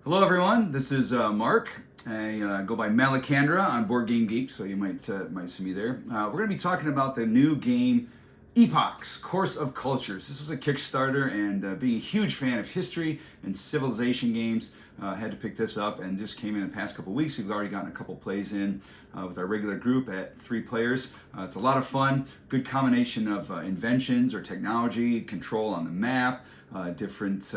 Hello everyone, this is Mark. I go by Malacandra on Boardgame Geek, so you might see me there. We're going to be talking about the new game Epochs Course of Cultures. This was a Kickstarter, and being a huge fan of history and civilization games, had to pick this up, and just came in the past couple weeks. We've already gotten a couple plays in with our regular group at 3 players. It's a lot of fun, good combination of inventions or technology, control on the map, different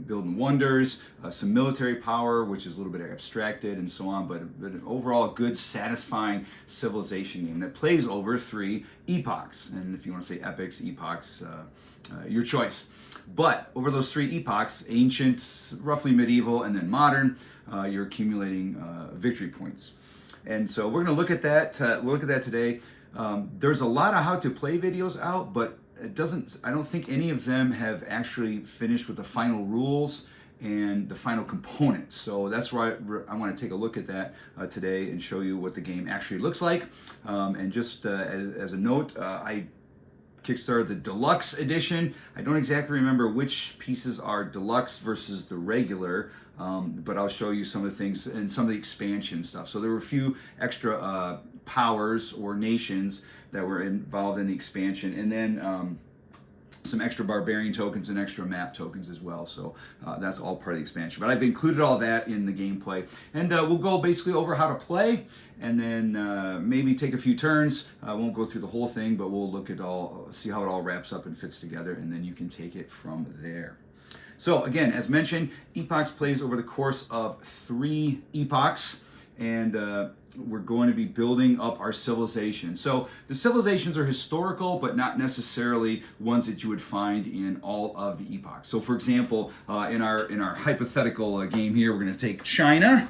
building wonders, some military power, which is a little bit abstracted and so on, but an overall good, satisfying civilization game that plays over 3 epochs. And if you want to say epics, epochs, your choice. But over those 3 epochs, ancient, roughly medieval, and then modern, you're accumulating victory points. And so we're going to look at that. We'll look at that today. There's a lot of how to play videos out, but I don't think any of them have actually finished with the final rules and the final components. So that's why I want to take a look at that today and show you what the game actually looks like. And just as a note, I Kickstarted the Deluxe Edition. I don't exactly remember which pieces are Deluxe versus the regular, but I'll show you some of the things and some of the expansion stuff. So there were a few extra powers or nations that were involved in the expansion, and then some extra barbarian tokens and extra map tokens as well. So that's all part of the expansion. But I've included all that in the gameplay. And we'll go basically over how to play, and then maybe take a few turns. I won't go through the whole thing, but we'll look at see how it all wraps up and fits together, and then you can take it from there. So again, as mentioned, Epochs plays over the course of 3 epochs, and we're going to be building up our civilization. So the civilizations are historical, but not necessarily ones that you would find in all of the epochs. So for example, in our hypothetical game here, we're going to take China,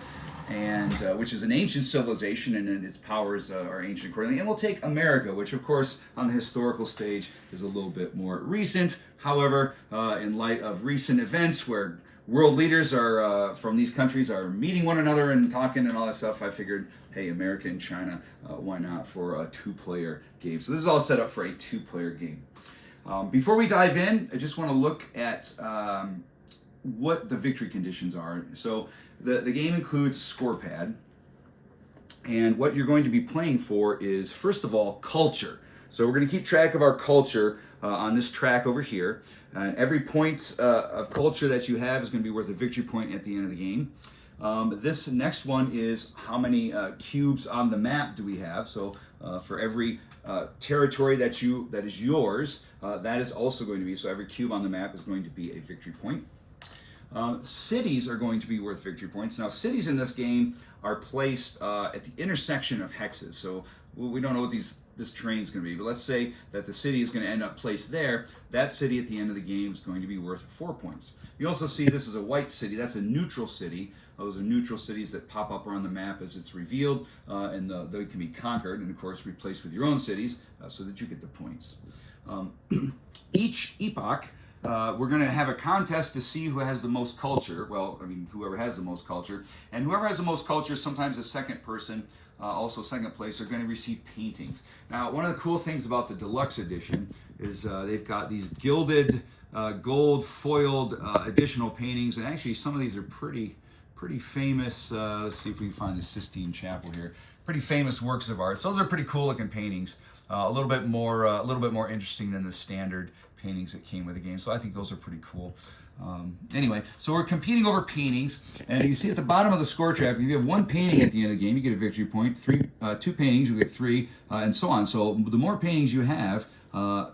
and which is an ancient civilization, and then its powers are ancient accordingly. And we'll take America, which of course on the historical stage is a little bit more recent. However, in light of recent events where world leaders are from these countries are meeting one another and talking and all that stuff, I figured, hey, America and China, why not for a 2-player game? So this is all set up for a 2-player game. Before we dive in, I just want to look at what the victory conditions are. So the game includes a score pad, and what you're going to be playing for is, first of all, culture. So we're going to keep track of our culture on this track over here. Every point of culture that you have is going to be worth a victory point at the end of the game. This next one is how many cubes on the map do we have. So for every territory that is yours, that is also going to be, so every cube on the map is going to be a victory point. Cities are going to be worth victory points. Now, cities in this game are placed at the intersection of hexes. So we don't know what this terrain is going to be, but let's say that the city is going to end up placed there. That city at the end of the game is going to be worth 4 points. You also see this is a white city. That's a neutral city. Those are neutral cities that pop up around the map as it's revealed, and they can be conquered and, of course, replaced with your own cities so that you get the points. Each epoch, we're going to have a contest to see who has the most culture. Well, I mean, whoever has the most culture. And whoever has the most culture, sometimes the second person, also second place, are going to receive paintings. Now, one of the cool things about the Deluxe Edition is they've got these gilded, gold foiled additional paintings. And actually, some of these are pretty famous. Let's see if we can find the Sistine Chapel here. Pretty famous works of art. So those are pretty cool looking paintings. A little bit more interesting than the standard paintings that came with the game. So I think those are pretty cool. Anyway, so we're competing over paintings, and you see at the bottom of the score track, if you have 1 painting at the end of the game, you get a victory point. 2 paintings, you get 3, and so on. So the more paintings you have,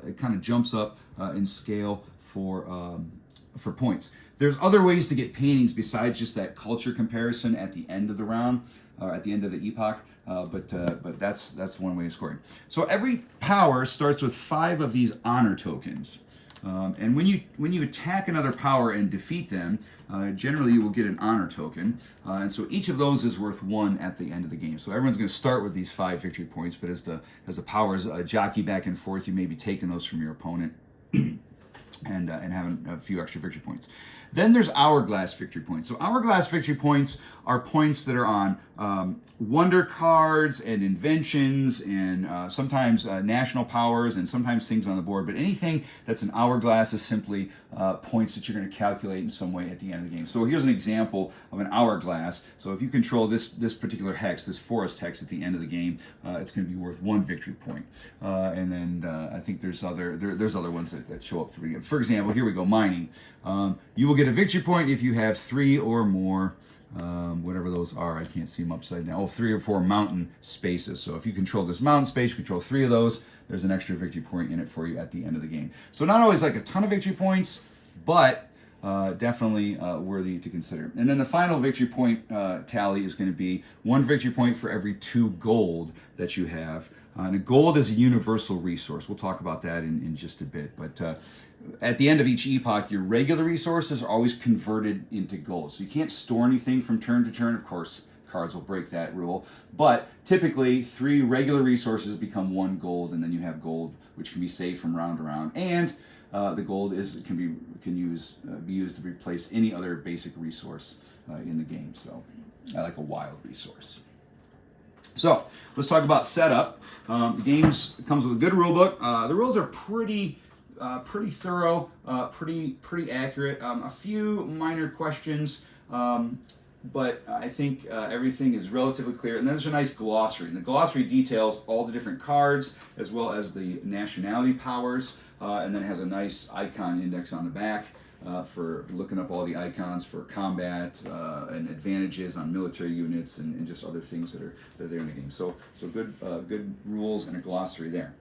it kind of jumps up in scale for points. There's other ways to get paintings besides just that culture comparison at the end of the round, or at the end of the epoch. But that's one way of scoring. So every power starts with 5 of these honor tokens, and when you attack another power and defeat them, generally you will get an honor token, and so each of those is worth 1 at the end of the game. So everyone's going to start with these 5 victory points, but as the powers jockey back and forth, you may be taking those from your opponent and having a few extra victory points. Then there's hourglass victory points. So hourglass victory points are points that are on wonder cards and inventions and sometimes national powers and sometimes things on the board. But anything that's an hourglass is simply points that you're going to calculate in some way at the end of the game. So here's an example of an hourglass. So if you control this particular hex, this forest hex at the end of the game, it's going to be worth 1 victory point. And then I think there's other ones that show up through. For example, here we go, mining. You will get a victory point if you have 3 or more, whatever those are. I can't see them upside down. 3 or 4 mountain spaces. So if you control this mountain space, you control 3 of those, there's an extra victory point in it for you at the end of the game. So not always like a ton of victory points, but definitely worthy to consider. And then the final victory point tally is going to be 1 victory point for every 2 gold that you have. And gold is a universal resource. We'll talk about that in just a bit. But at the end of each epoch, your regular resources are always converted into gold. So you can't store anything from turn to turn. Of course, cards will break that rule. Be typically 3 regular resources become 1 gold, and then you have gold, which can be saved from round to round. And the gold can be used to replace any other basic resource in the game. So I like a wild resource. So let's talk about setup. The game comes with a good rule book. The rules are pretty thorough, pretty accurate. A few minor questions, but I think everything is relatively clear. And then there's a nice glossary. And the glossary details all the different cards as well as the nationality powers, and then it has a nice icon index on the back. For looking up all the icons for combat and advantages on military units and just other things that are there in the game. So good rules and a glossary there.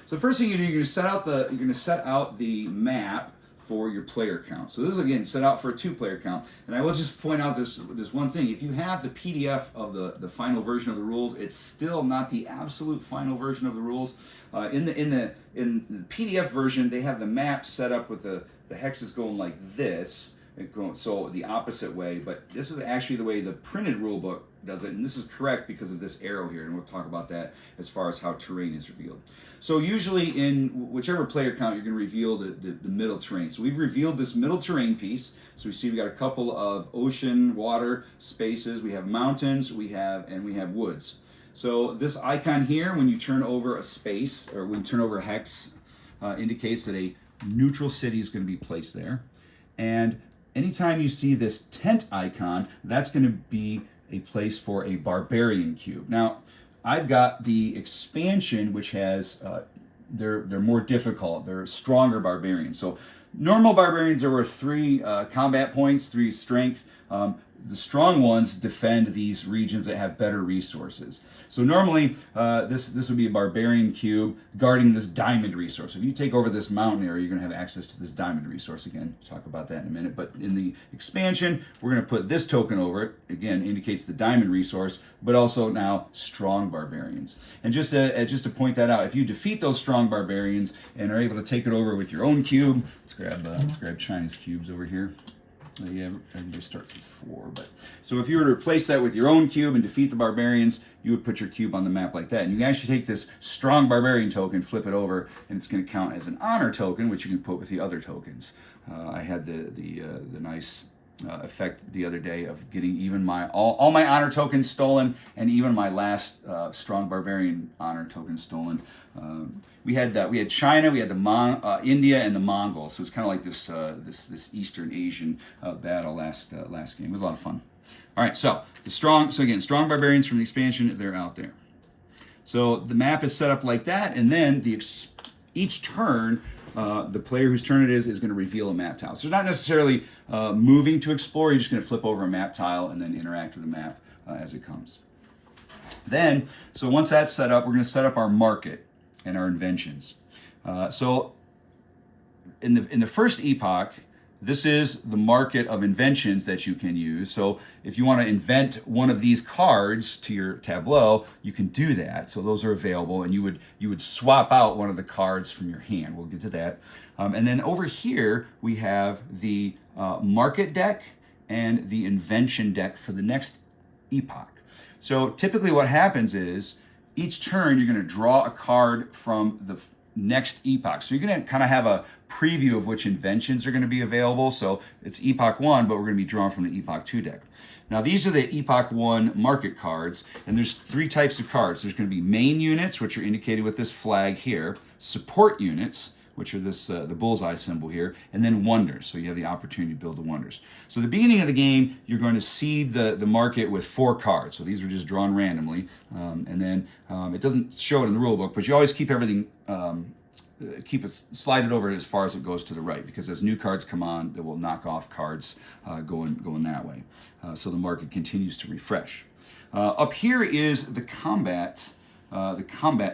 So the first thing you do, you're going to set out the map for your player count. So this is again set out for a 2-player count. And I will just point out this one thing: if you have the PDF of the final version of the rules, it's still not the absolute final version of the rules. In the PDF version, they have the map set up with the hexes going like this, so the opposite way, but this is actually the way the printed rule book does it, and this is correct because of this arrow here, and we'll talk about that as far as how terrain is revealed. So usually in whichever player count, you're going to reveal the middle terrain. So we've revealed this middle terrain piece. So we see we got a couple of ocean, water spaces, we have mountains, we have woods. So this icon here, when you turn over a space, or when you turn over a hex, indicates that a neutral city is going to be placed there. And anytime you see this tent icon, that's going to be a place for a barbarian cube. Now, I've got the expansion, which has they're more difficult. They're stronger barbarians. So normal barbarians are worth 3 combat points, 3 strength. The strong ones defend these regions that have better resources. So normally, this would be a barbarian cube guarding this diamond resource. If you take over this mountain area, you're going to have access to this diamond resource. Again, we'll talk about that in a minute. But in the expansion, we're going to put this token over it. Again, indicates the diamond resource, but also now strong barbarians. And just to point that out, if you defeat those strong barbarians and are able to take it over with your own cube, let's grab China's cubes over here. Yeah, everybody starts with 4. But so if you were to replace that with your own cube and defeat the barbarians, you would put your cube on the map like that. And you can actually take this strong barbarian token, flip it over, and it's going to count as an honor token, which you can put with the other tokens. I had the nice effect the other day of getting even all my honor tokens stolen, and even my last strong barbarian honor token stolen. We had China, we had the India, and the Mongols. So it's kind of like this Eastern Asian battle last game. It was a lot of fun. All right, so strong barbarians from the expansion, they're out there. So the map is set up like that, and then each turn, the player whose turn it is going to reveal a map tile. So not necessarily moving to explore. You're just going to flip over a map tile and then interact with the map as it comes. Then, so once that's set up, we're going to set up our market and our inventions. So in the first epoch, this is the market of inventions that you can use. So if you want to invent one of these cards to your tableau, you can do that. So those are available, and you would swap out one of the cards from your hand. We'll get to that. And then over here, we have the market deck and the invention deck for the next epoch. So typically what happens is each turn you're going to draw a card from next epoch. So you're going to kind of have a preview of which inventions are going to be available. So it's Epoch 1, but we're going to be drawing from the Epoch 2 deck. Now these are the Epoch 1 market cards, and there's 3 types of cards. There's going to be main units, which are indicated with this flag here, support units, which are this the bullseye symbol here, and then wonders. So you have the opportunity to build the wonders. So at the beginning of the game, you're going to seed the market with 4 cards. So these are just drawn randomly, and then it doesn't show it in the rule book, but you always keep everything slide it over as far as it goes to the right, because as new cards come on, they will knock off cards going that way. So the market continues to refresh. Up here is the combat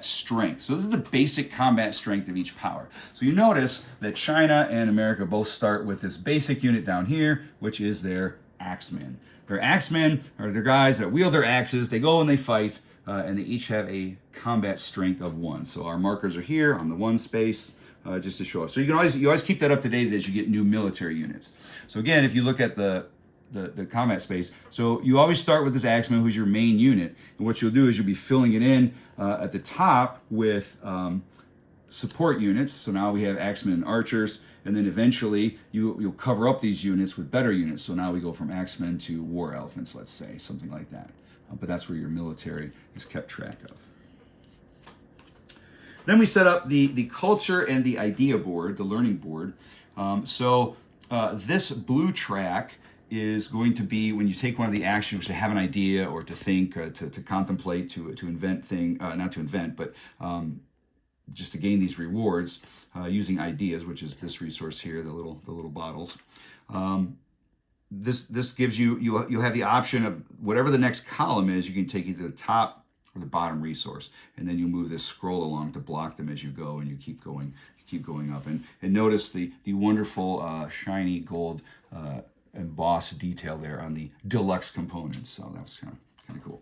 strength. So this is the basic combat strength of each power. So you notice that China and America both start with this basic unit down here, which is their axemen. Their axemen are their guys that wield their axes. They go and they fight, and they each have a combat strength of 1. So our markers are here on the 1 space, just to show us. So you always keep that up to date as you get new military units. So again, if you look at the combat space. So you always start with this axeman, who's your main unit, and what you'll do is you'll be filling it in at the top with support units. So now we have axemen and archers, and then eventually you'll cover up these units with better units. So now we go from axemen to war elephants, let's say, something like that. But that's where your military is kept track of. Then we set up the culture and the idea board, the learning board. This blue track is going to be when you take one of the actions to have an idea or to think, to contemplate, to invent not to invent, but just to gain these rewards using ideas, which is this resource here, the little bottles. This gives you have the option of whatever the next column is. You can take either the top or the bottom resource, and then you move this scroll along to block them as you go, and you keep going up. And notice the wonderful shiny gold embossed detail there on the deluxe components. So that was kind of cool.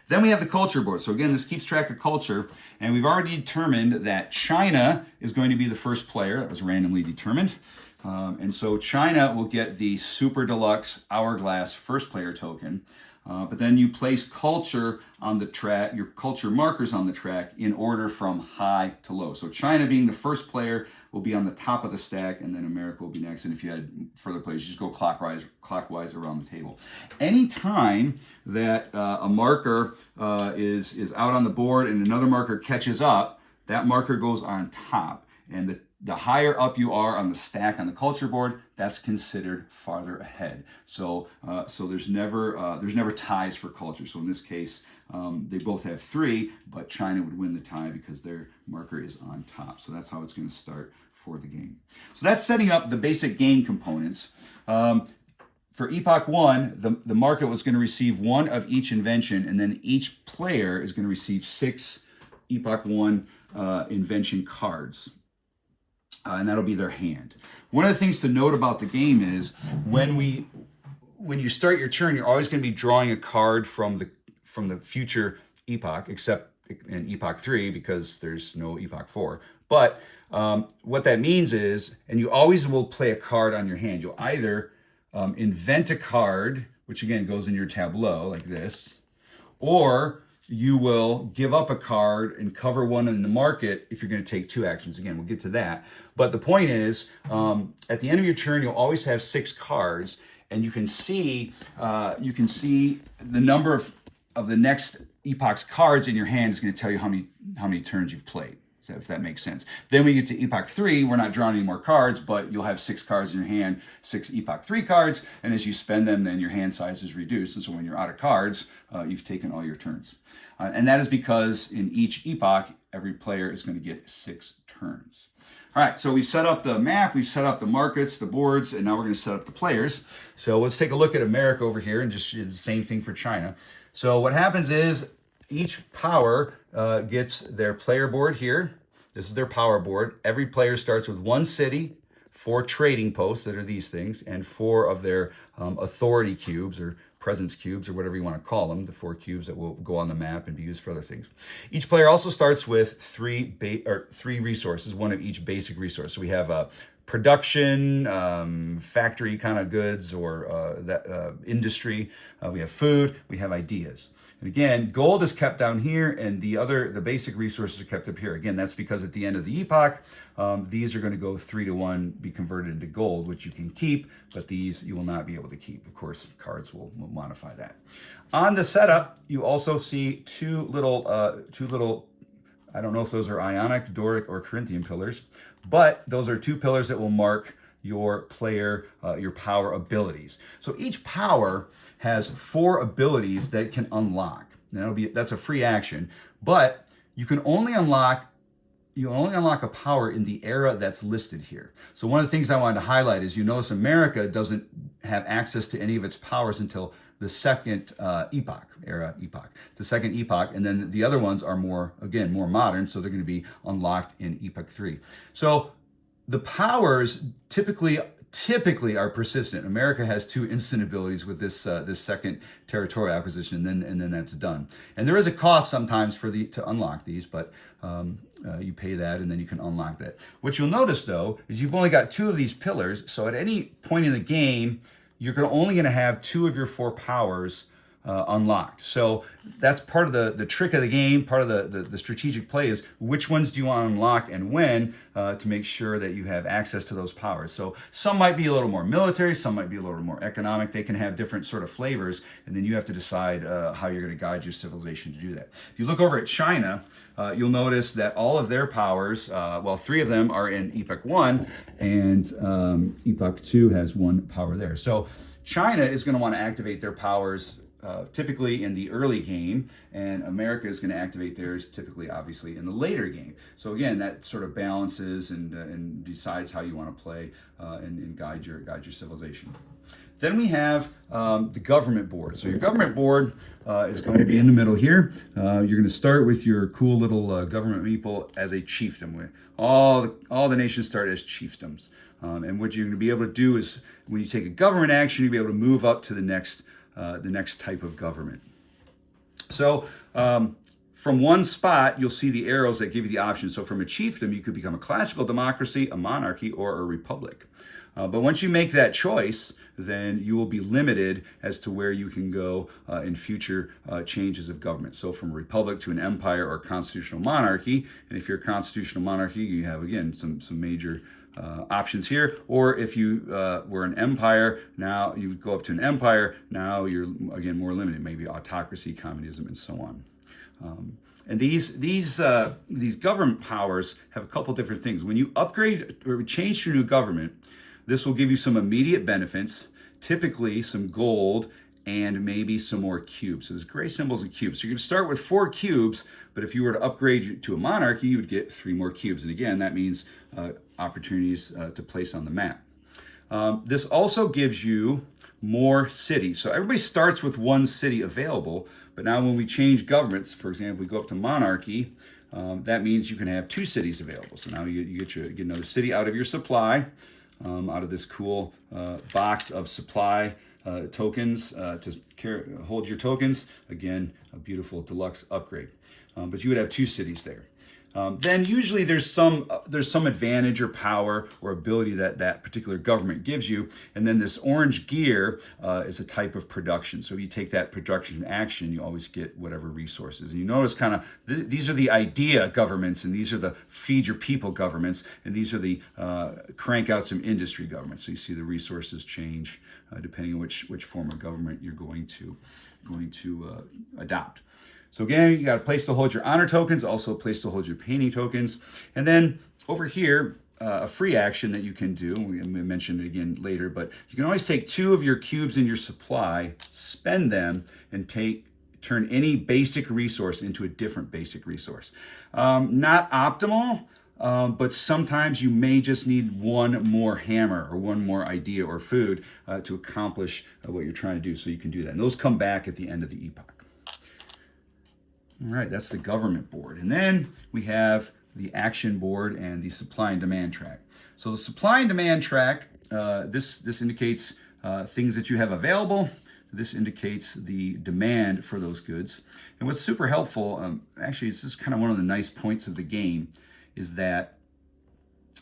Then we have the culture board. So again, this keeps track of culture, and we've already determined that China is going to be the first player. That was randomly determined. And so China will get the Super Deluxe Hourglass first player token. But then you place culture on the track, your culture markers on the track in order from high to low. So China being the first player will be on the top of the stack, and then America will be next. And if you had further players, you just go clockwise around the table. Anytime that a marker is out on the board and another marker catches up, that marker goes on top. And the higher up you are on the stack on the culture board, that's considered farther ahead. So there's never ties for culture. So in this case, they both have 3, but China would win the tie because their marker is on top. So that's how it's going to start for the game. So that's setting up the basic game components. For Epoch 1, the market was going to receive 1 of each invention, and then each player is going to receive 6 Epoch 1 invention cards. And that'll be their hand. One of the things to note about the game is when you start your turn, you're always going to be drawing a card from the future epoch, except in Epoch 3 because there's no Epoch 4. But what that means is, and you always will play a card on your hand. You'll either invent a card, which again goes in your tableau like this, or you will give up a card and cover one in the market if you're going to take 2 actions. Again, we'll get to that. But the point is, at the end of your turn, you'll always have 6 cards, and you can see the number of the next epoch's cards in your hand is going to tell you how many turns you've played. If that makes sense. Then we get to Epoch 3, we're not drawing any more cards, but you'll have 6 cards in your hand, 6 Epoch 3 cards, and as you spend them, then your hand size is reduced. And so when you're out of cards, you've taken all your turns. And that is because in each epoch, every player is going to get 6 turns. All right, so we set up the map, we've set up the markets, the boards, and now we're going to set up the players. So let's take a look at America over here, and just the same thing for China. So what happens is each power gets their player board here. This is their power board. Every player starts with 1 city, 4 trading posts that are these things, and 4 of their authority cubes or presence cubes or whatever you want to call them, the 4 cubes that will go on the map and be used for other things. Each player also starts with 3 resources, 1 of each basic resource. So we have production, factory kind of goods, or industry. We have food. We have ideas. And again, gold is kept down here, and the basic resources are kept up here. Again, that's because at the end of the epoch, these are going to go 3 to 1, be converted into gold, which you can keep, but these you will not be able to keep. Of course, cards will modify that. On the setup, you also see two little, I don't know if those are Ionic, Doric, or Corinthian pillars, but those are 2 pillars that will mark your player, your power abilities. So each power has 4 abilities that it can unlock. That's a free action, but you can only unlock a power in the era that's listed here. So one of the things I wanted to highlight is, you notice America doesn't have access to any of its powers until the second epoch, the second epoch, and then the other ones are more modern, so they're going to be unlocked in Epoch 3. So the powers typically are persistent. America has 2 instant abilities with this second territorial acquisition, and then that's done. And there is a cost sometimes to unlock these, but you pay that, and then you can unlock that. What you'll notice though is you've only got 2 of these pillars, so at any point in the game, you're only going to have 2 of your 4 powers unlocked. So that's part of the trick of the game. Part of the strategic play is which ones do you want to unlock and when, to make sure that you have access to those powers. So some might be a little more military, some might be a little more economic. They can have different sort of flavors, and then you have to decide how you're going to guide your civilization to do that. If you look over at China, you'll notice that all of their powers, 3 of them are in Epoch 1, and Epoch 2 has 1 power there. So China is going to want to activate their powers typically in the early game, and America is going to activate theirs typically, obviously, in the later game. So again, that sort of balances and decides how you want to play and guide your civilization. Then we have the government board. So your government board is going to be in the middle here. You're going to start with your cool little government meeple as a chiefdom. All the nations start as chiefdoms. And what you're going to be able to do is, when you take a government action, you'll be able to move up to the next type of government. So from one spot, you'll see the arrows that give you the options. So from a chiefdom, you could become a classical democracy, a monarchy, or a republic. But once you make that choice, then you will be limited as to where you can go in future changes of government. So from a republic to an empire or constitutional monarchy. And if you're a constitutional monarchy, you have, again, some major options here. Or if you were an empire, now you would go up to an empire. Now you're, again, more limited, maybe autocracy, communism, and so on. And these government powers have a couple different things. When you upgrade or change to a new government, this will give you some immediate benefits, typically some gold and maybe some more cubes. So there's gray symbols and cubes. So you're going to start with 4 cubes, but if you were to upgrade to a monarchy, you would get 3 more cubes. And again, that means opportunities to place on the map. This also gives you more cities. So everybody starts with 1 city available, but now when we change governments, for example, we go up to monarchy, that means you can have 2 cities available. So now you get another city out of your supply, out of this cool box of supply tokens to hold your tokens. Again, a beautiful deluxe upgrade. But you would have 2 cities there. Then usually there's some advantage or power or ability that particular government gives you, and then this orange gear is a type of production. So if you take that production action, you always get whatever resources. And you notice kind of these are the idea governments, and these are the feed your people governments, and these are the crank out some industry governments. So you see the resources change depending on which form of government you're going to adopt. So again, you got a place to hold your honor tokens, also a place to hold your painting tokens. And then over here, a free action that you can do, we mentioned it again later, but you can always take 2 of your cubes in your supply, spend them, and turn any basic resource into a different basic resource. Not optimal, but sometimes you may just need 1 more hammer or 1 more idea or food to accomplish what you're trying to do. So you can do that. And those come back at the end of the epoch. All right, that's the government board. And then we have the action board and the supply and demand track. So the supply and demand track, this indicates things that you have available. This indicates the demand for those goods. And what's super helpful, actually, this is kind of one of the nice points of the game, is that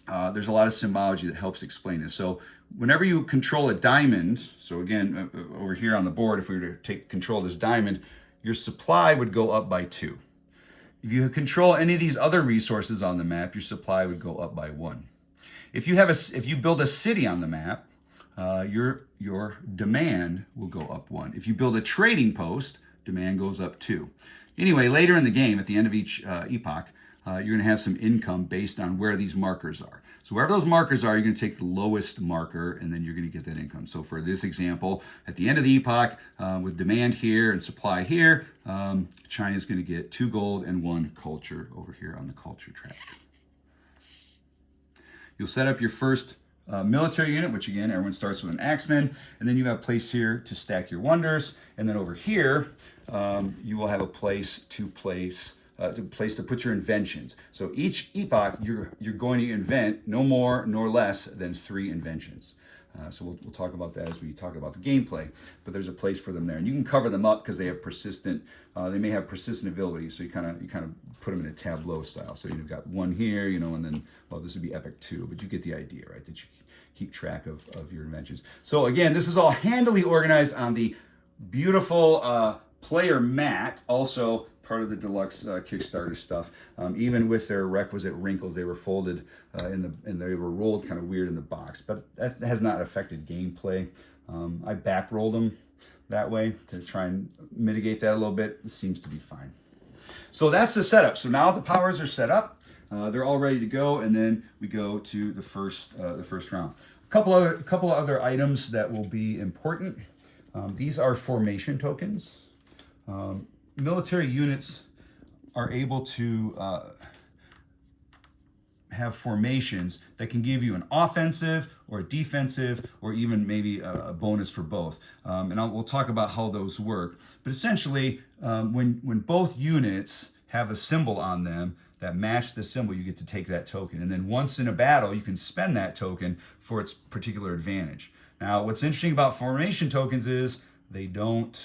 there's a lot of symbology that helps explain this. So whenever you control a diamond, so again, over here on the board, if we were to take control of this diamond, your supply would go up by 2. If you control any of these other resources on the map, your supply would go up by 1. If you build a city on the map, your demand will go up 1. If you build a trading post, demand goes up 2. Anyway, later in the game, at the end of each epoch, you're going to have some income based on where these markers are. So wherever those markers are, you're going to take the lowest marker, and then you're going to get that income. So for this example, at the end of the epoch, with demand here and supply here, China's going to get 2 gold and 1 culture over here on the culture track. You'll set up your first military unit, which again, everyone starts with an axeman, and then you have a place here to stack your wonders, and then over here, you will have a place to put your inventions. So each epoch, you're going to invent no more nor less than 3 inventions. So we'll talk about that as we talk about the gameplay, but there's a place for them there, and you can cover them up because they have they may have persistent abilities. So you kind of put them in a tableau style. So you've got 1 here, and then, well, this would be epoch 2, but you get the idea, right? That you keep track of your inventions. So again, this is all handily organized on the beautiful player mat, also part of the Deluxe Kickstarter stuff. Even with their requisite wrinkles, they were folded and they were rolled kind of weird in the box, but that has not affected gameplay. I back rolled them that way to try and mitigate that a little bit. It seems to be fine. So that's the setup. So now the powers are set up. They're all ready to go, and then we go to the first round. A couple of other items that will be important. These are formation tokens. Military units are able to have formations that can give you an offensive or a defensive or even maybe a bonus for both. We'll talk about how those work. But essentially, when both units have a symbol on them that match the symbol, you get to take that token. And then once in a battle, you can spend that token for its particular advantage. Now, what's interesting about formation tokens is they don't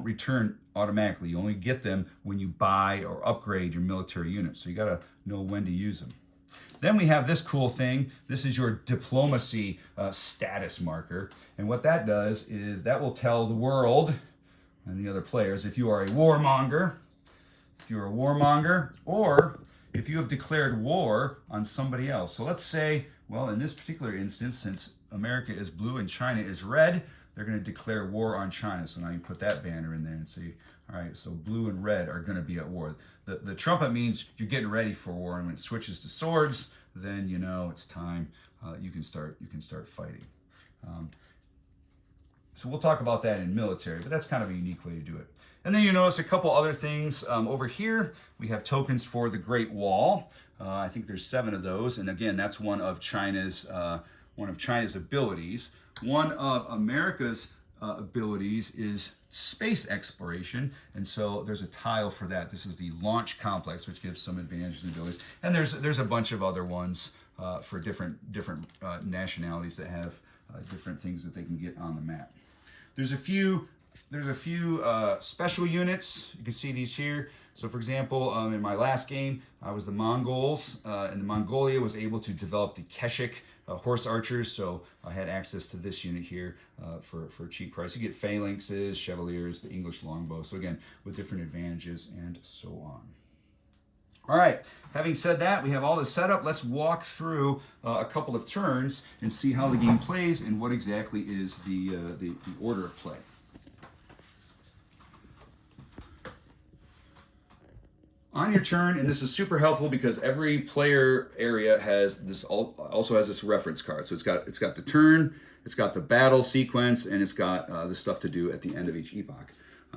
return automatically. You only get them when you buy or upgrade your military units. So you got to know when to use them. Then we have this cool thing. This is your diplomacy status marker. And what that does is that will tell the world and the other players if you are a warmonger, or if you have declared war on somebody else. So let's say, well, in this particular instance, since America is blue and China is red, they're going to declare war on China. So now you put that banner in there and say, all right, so blue and red are going to be at war. The trumpet means you're getting ready for war, and when it switches to swords, then you know it's time. You can start fighting. So we'll talk about that in military, but that's kind of a unique way to do it. And then you notice a couple other things over here. We have tokens for the Great Wall. I think there's 7 of those, and again, that's one of China's abilities. One of America's abilities is space exploration, and so there's a tile for that. This is the launch complex, which gives some advantages and abilities. And there's a bunch of other ones for different nationalities that have different things that they can get on the map. There's a few special units. You can see these here. So for example, in my last game, I was the Mongols, and the Mongolia was able to develop the Keshik horse archers, so I had access to this unit here for a cheap price. You get phalanxes, chevaliers, the English longbow, so again, with different advantages and so on. All right, having said that, we have all this set up. Let's walk through a couple of turns and see how the game plays and what exactly is the order of play. On your turn, and this is super helpful because every player area has this also has this reference card. So it's got the turn, it's got the battle sequence, and it's got the stuff to do at the end of each epoch.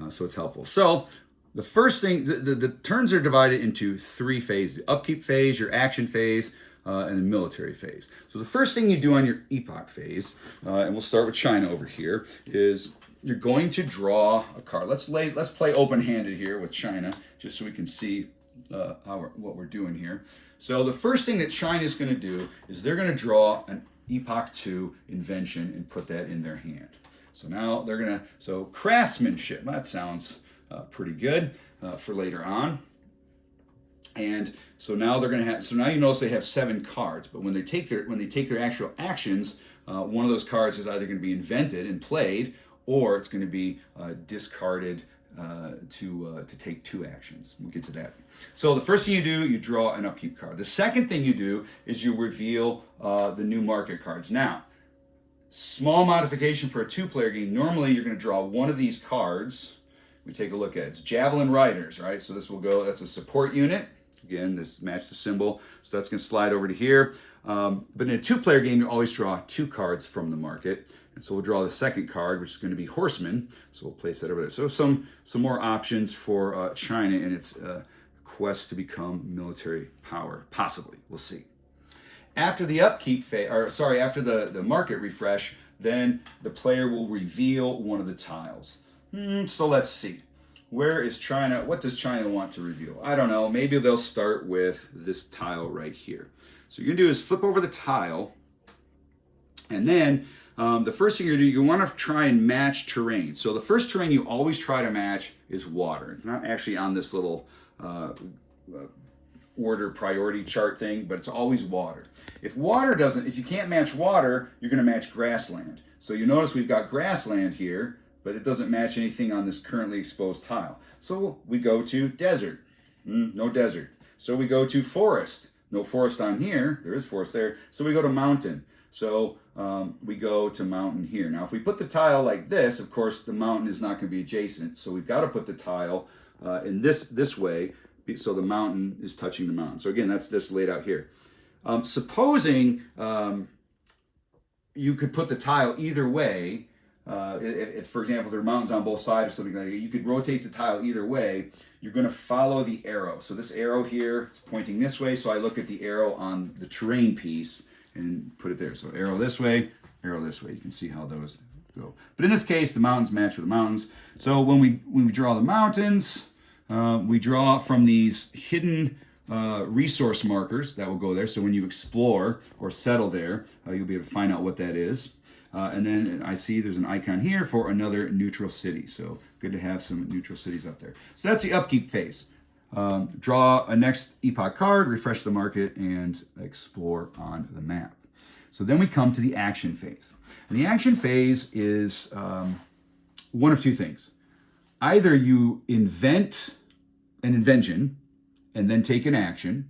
So it's helpful. So the first thing, the turns are divided into 3 phases: the upkeep phase, your action phase, and the military phase. So the first thing you do on your epoch phase, and we'll start with China over here, is you're going to draw a card. Let's play open-handed here with China, just so we can see what we're doing here. So the first thing that China is going to do is they're going to draw an Epoch 2 invention and put that in their hand. So now so craftsmanship, that sounds pretty good for later on. And so now they're going to have. So now you notice they have 7 cards. But when they take their actual actions, one of those cards is either going to be invented and played, or it's going to be discarded to take 2 actions. We'll get to that. So the first thing you do, you draw an upkeep card. The second thing you do is you reveal the new market cards. Now, small modification for a 2-player game. Normally, you're going to draw one of these cards. We take a look at it. It's Javelin Riders, right? So this will go. That's a support unit. Again, this matches the symbol, so that's going to slide over to here. But in a 2-player game, you always draw 2 cards from the market. And so we'll draw the second card, which is going to be Horseman. So we'll place that over there. So some more options for China in its quest to become military power, possibly. We'll see. After the upkeep phase, after the market refresh, then the player will reveal one of the tiles. So let's see. Where is China? What does China want to reveal? I don't know. Maybe they'll start with this tile right here. So what you're going to do is flip over the tile, and then the first thing you're going to do, you want to try and match terrain. So the first terrain you always try to match is water. It's not actually on this little order priority chart thing, but it's always water. If you can't match water, you're going to match grassland. So you notice we've got grassland here, but it doesn't match anything on this currently exposed tile. So we go to desert. No desert. So we go to forest. No forest on here. There is forest there. So we go to mountain. So we go to mountain here. Now, if we put the tile like this, of course, the mountain is not going to be adjacent. So we've got to put the tile in this way, so the mountain is touching the mountain. So again, that's this laid out here. Supposing you could put the tile either way. If, for example, there are mountains on both sides or something like that, you could rotate the tile either way. You're going to follow the arrow. So this arrow here is pointing this way, so I look at the arrow on the terrain piece and put it there. So arrow this way, arrow this way. You can see how those go. But in this case, the mountains match with the mountains. So when we draw the mountains, we draw from these hidden resource markers that will go there. So when you explore or settle there, you'll be able to find out what that is. And then I see there's an icon here for another neutral city. So good to have some neutral cities up there. So that's the upkeep phase. Draw a next epoch card, refresh the market, and explore on the map. So then we come to the action phase. And the action phase is one of 2 things. Either you invent an invention and then take an action,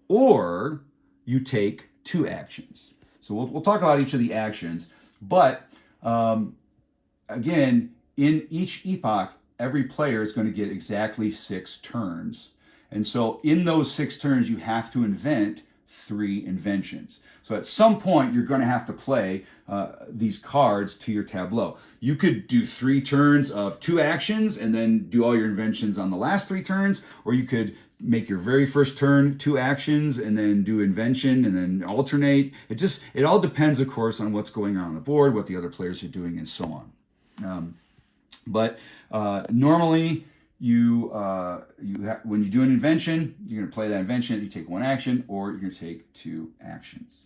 or you take 2 actions. So we'll talk about each of the actions, but again, in each epoch, every player is going to get exactly 6 turns. And so in those 6 turns, you have to invent 3 inventions. So at some point, you're going to have to play these cards to your tableau. You could do 3 turns of 2 actions and then do all your inventions on the last 3 turns, or you could make your very first turn 2 actions and then do invention and then alternate. It all depends, of course, on what's going on the board, what the other players are doing, and so on. But normally, when you do an invention, you're going to play that invention. You take 1 action, or you're going to take 2 actions.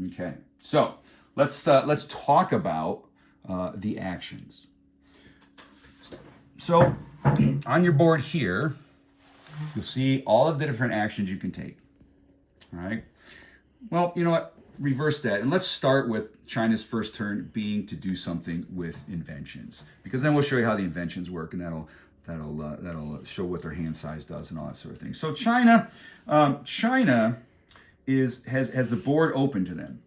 Okay, so let's talk about the actions. So on your board here, you'll see all of the different actions you can take. All right. Well, you know what? Reverse that, and let's start with China's first turn being to do something with inventions, because then we'll show you how the inventions work, and that'll show what their hand size does and all that sort of thing. So China has the board open to them.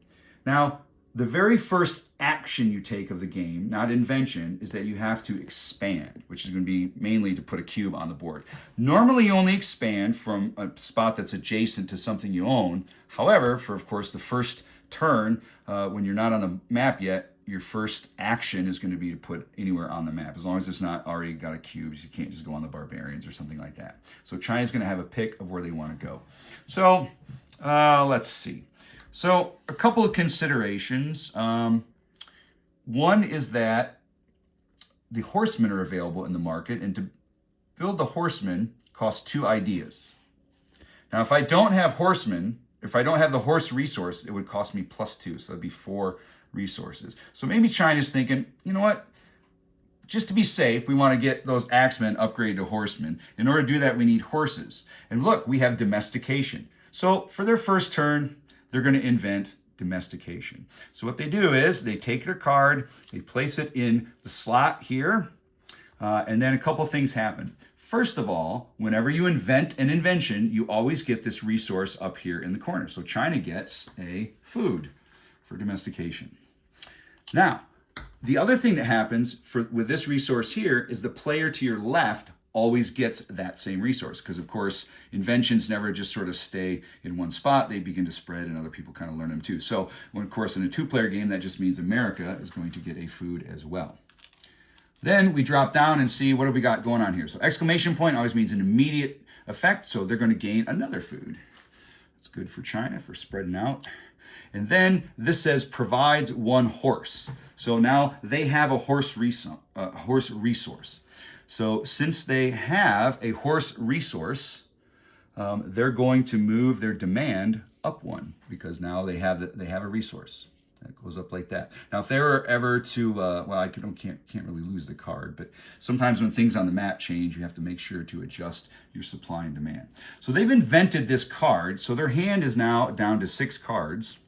Now, the very first action you take of the game, not invention, is that you have to expand, which is going to be mainly to put a cube on the board. Normally, you only expand from a spot that's adjacent to something you own. However, for, of course, the first turn, when you're not on the map yet, your first action is going to be to put anywhere on the map, as long as it's not already got a cube. You can't just go on the barbarians or something like that. So China's going to have a pick of where they want to go. So let's see. So a couple of considerations. One is that the horsemen are available in the market, and to build the horsemen costs 2 ideas. Now, if I don't have horsemen, if I don't have the horse resource, it would cost me +2, so that'd be 4 resources. So maybe China's thinking, you know what? just to be safe, we want to get those axemen upgraded to horsemen. In order to do that, we need horses. And look, we have domestication. So for their first turn, they're going to invent domestication. So what they do is they take their card, they place it in the slot here, and then a couple things happen. First of all, whenever you invent an invention, you always get this resource up here in the corner. So China gets a food for domestication. Now, the other thing that happens with this resource here is the player to your left always gets that same resource, because of course inventions never just sort of stay in one spot. They begin to spread and other people kind of learn them too. So of course in a two-player game, that just means America is going to get a food as well. Then we drop down and see what have we got going on here. So exclamation point always means an immediate effect, so they're going to gain another food. It's good for China for spreading out. And then this says provides one horse. So now they have a horse resource. So since they have a horse resource, they're going to move their demand up one, because now they have a resource that goes up like that. Now, if they were ever to, well, I can't really lose the card, but sometimes when things on the map change, you have to make sure to adjust your supply and demand. So they've invented this card. So their hand is now down to 6 cards.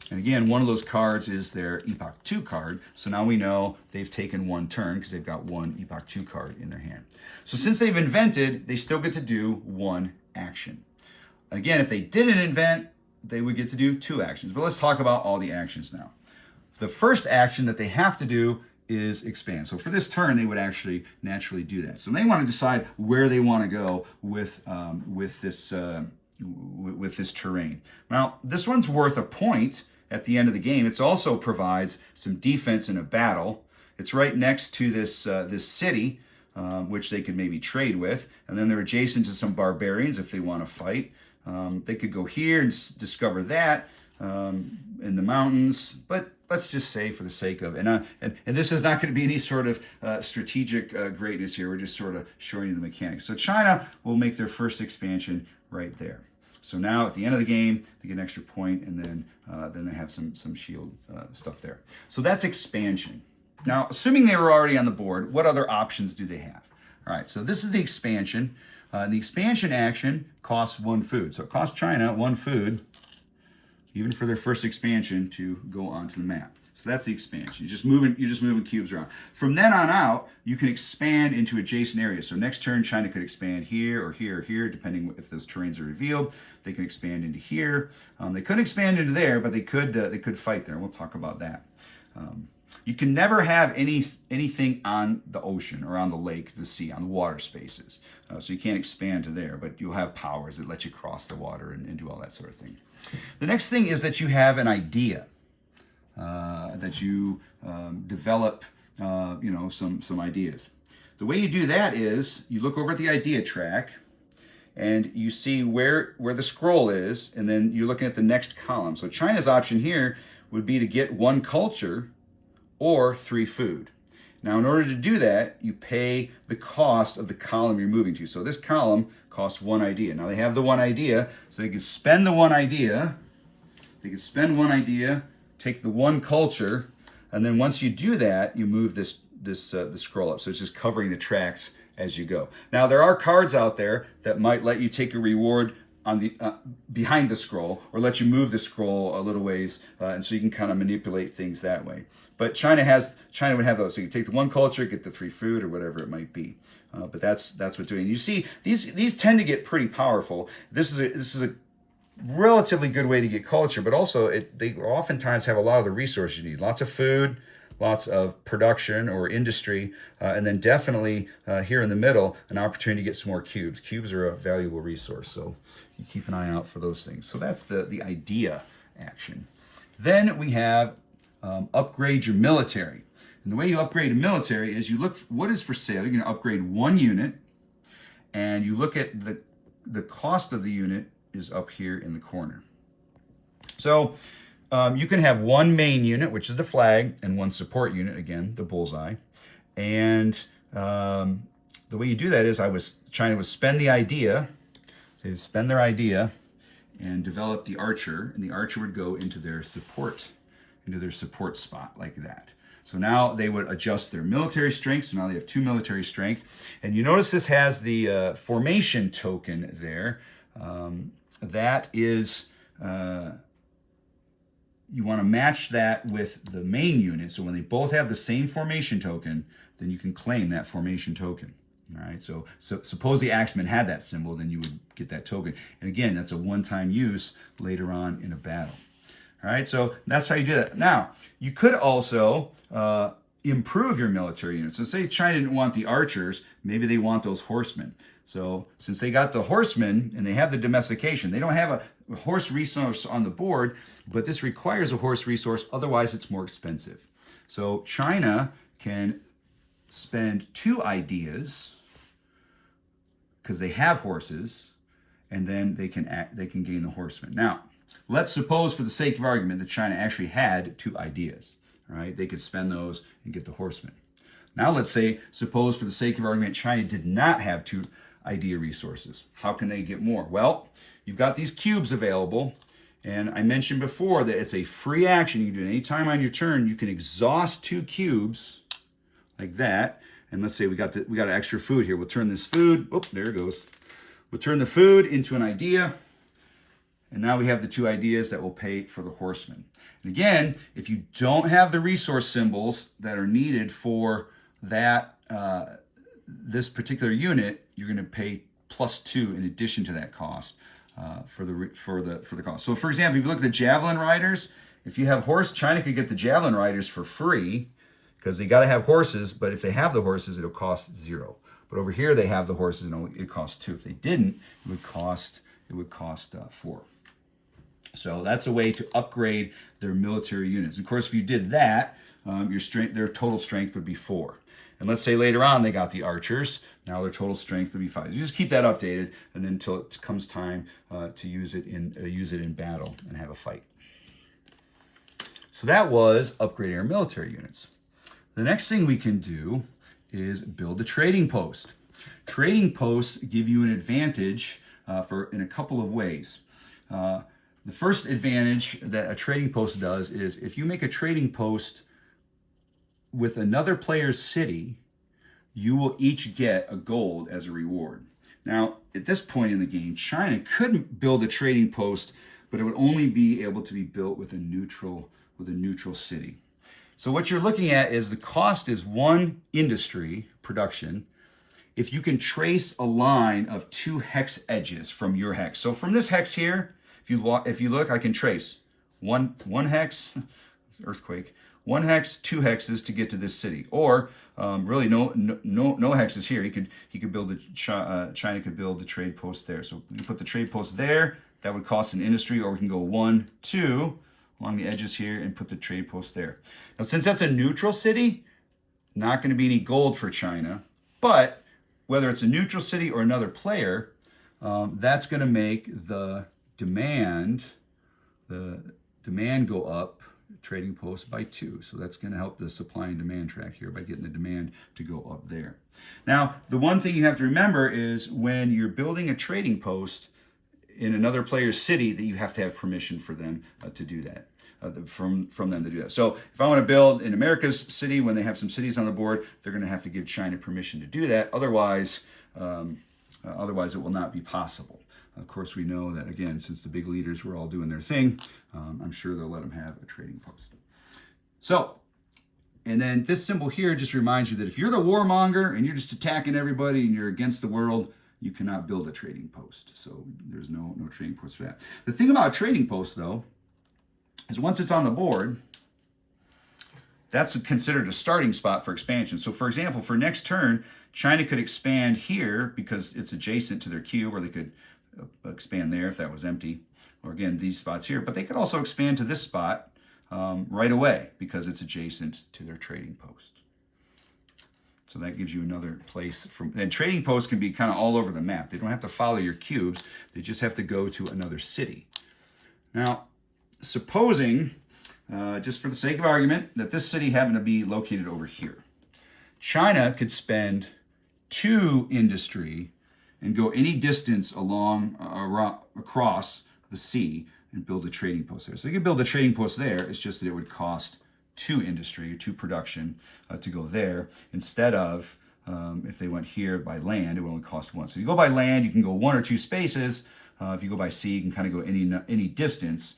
And again, one of those cards is their Epoch 2 card. So now we know they've taken one turn because they've got one Epoch 2 card in their hand. So since they've invented, they still get to do one action. And again, if they didn't invent, they would get to do 2 actions. But let's talk about all the actions now. The first action that they have to do is expand. So for this turn, they would actually naturally do that. So they want to decide where they want to go with this terrain. Now, this one's worth a point at the end of the game. It also provides some defense in a battle. It's right next to this city, which they could maybe trade with. And then they're adjacent to some barbarians if they want to fight. They could go here and discover that in the mountains. But let's just say for the sake of, and this is not going to be any sort of strategic greatness here. We're just sort of showing you the mechanics. So China will make their first expansion right there. So now at the end of the game, they get an extra point, and then they have some shield stuff there. So that's expansion. Now, assuming they were already on the board, what other options do they have? All right, so this is the expansion. The expansion action costs 1 food. So it costs China 1 food, even for their first expansion, to go onto the map. So that's the expansion. You're just moving cubes around. From then on out, you can expand into adjacent areas. So next turn, China could expand here or here or here, depending if those terrains are revealed. They can expand into here. They couldn't expand into there, but they could fight there. We'll talk about that. You can never have anything on the ocean or on the lake, the sea, on the water spaces. So you can't expand to there, but you'll have powers that let you cross the water and do all that sort of thing. The next thing is that you have an idea. That you develop, some ideas. The way you do that is you look over at the idea track and you see where the scroll is, and then you're looking at the next column. So China's option here would be to get 1 culture or 3 food. Now, in order to do that, you pay the cost of the column you're moving to. So this column costs 1 idea. Now they have the 1 idea, so they can spend the 1 idea. They can spend 1 idea, take the 1 culture, and then once you do that, you move the scroll up. So it's just covering the tracks as you go. Now there are cards out there that might let you take a reward on the behind the scroll, or let you move the scroll a little ways, and so you can kind of manipulate things that way. But China would have those. So you take the 1 culture, get the 3 food, or whatever it might be. But that's what doing. You see, these tend to get pretty powerful. This is a relatively good way to get culture, but also they oftentimes have a lot of the resources you need. Lots of food, lots of production or industry, and then definitely here in the middle, an opportunity to get some more cubes. Cubes are a valuable resource, so you keep an eye out for those things. So that's the idea action. Then we have upgrade your military. And the way you upgrade a military is you look what is for sale. You're going to upgrade 1 unit, and you look at the cost of the unit is up here in the corner. So you can have 1 main unit, which is the flag, and 1 support unit, again, the bullseye. And the way you do that is China would spend the idea, so they'd spend their idea and develop the archer, and the archer would go into their support spot like that. So now they would adjust their military strength. So now they have 2 military strength. And you notice this has the formation token there. That is, you want to match that with the main unit. So when they both have the same formation token, then you can claim that formation token. All right, so suppose the Axeman had that symbol, then you would get that token. And again, that's a one-time use later on in a battle. All right, so that's how you do that. Now, you could also improve your military units. So say China didn't want the archers, maybe they want those horsemen. So since they got the horsemen and they have the domestication, they don't have a horse resource on the board, but this requires a horse resource, otherwise it's more expensive. So China can spend 2 ideas because they have horses, and then they can gain the horsemen. Now, let's suppose for the sake of argument that China actually had 2 ideas. All right, they could spend those and get the horsemen. Now let's say, suppose for the sake of argument, China did not have 2 idea resources. How can they get more? Well, you've got these cubes available, and I mentioned before that it's a free action. You can do it any time on your turn. You can exhaust 2 cubes like that. And let's say we got extra food here. We'll turn this food, oh, there it goes. We'll turn the food into an idea. And now we have the 2 ideas that will pay for the horsemen. And again, if you don't have the resource symbols that are needed for that this particular unit, you're going to pay +2 in addition to that cost for the cost. So for example, if you look at the javelin riders, if you have horse, China could get the javelin riders for free because they got to have horses. But if they have the horses, it'll cost 0. But over here they have the horses and it costs 2. If they didn't, it would cost 4. So that's a way to upgrade their military units. Of course, if you did that, their total strength would be 4. And let's say later on they got the archers. Now their total strength would be 5. So you just keep that updated, and then until it comes time to use it in battle and have a fight. So that was upgrading our military units. The next thing we can do is build a trading post. Trading posts give you an advantage in a couple of ways. The first advantage that a trading post does is if you make a trading post with another player's city, you will each get a gold as a reward. Now, at this point in the game, China couldn't build a trading post, but it would only be able to be built with a neutral city. So what you're looking at is the cost is 1 industry production if you can trace a line of 2 hex edges from your hex. So from this hex here, if you look, I can trace one hex, earthquake, 1 hex, 2 hexes to get to this city, or really no hexes here. He could build China could build the trade post there. So we can put the trade post there. That would cost an industry, or we can go 1, 2 along the edges here and put the trade post there. Now, since that's a neutral city, not going to be any gold for China, but whether it's a neutral city or another player, that's going to make the demand go up, trading post, by 2. So that's going to help the supply and demand track here by getting the demand to go up there. Now, the one thing you have to remember is when you're building a trading post in another player's city, that you have to have permission for them to do that. From them to do that. So if I want to build in America's city, when they have some cities on the board, they're going to have to give China permission to do that. Otherwise it will not be possible. Of course, we know that, again, since the big leaders were all doing their thing, I'm sure they'll let them have a trading post. So, and then this symbol here just reminds you that if you're the warmonger and you're just attacking everybody and you're against the world, you cannot build a trading post. So there's no trading post for that. The thing about a trading post, though, is once it's on the board, that's considered a starting spot for expansion. So for example, for next turn, China could expand here because it's adjacent to their cube, or they could expand there if that was empty, or again, these spots here. But they could also expand to this spot right away because it's adjacent to their trading post. So that gives you another place. And trading posts can be kind of all over the map. They don't have to follow your cubes. They just have to go to another city. Now, supposing, just for the sake of argument, that this city happened to be located over here. China could spend 2 industry and go any distance across the sea and build a trading post there. So they could build a trading post there. It's just that it would cost to industry, to production, to go there, instead of if they went here by land, it would only cost one. So if you go by land, you can go 1 or 2 spaces. If you go by sea, you can kind of go any distance,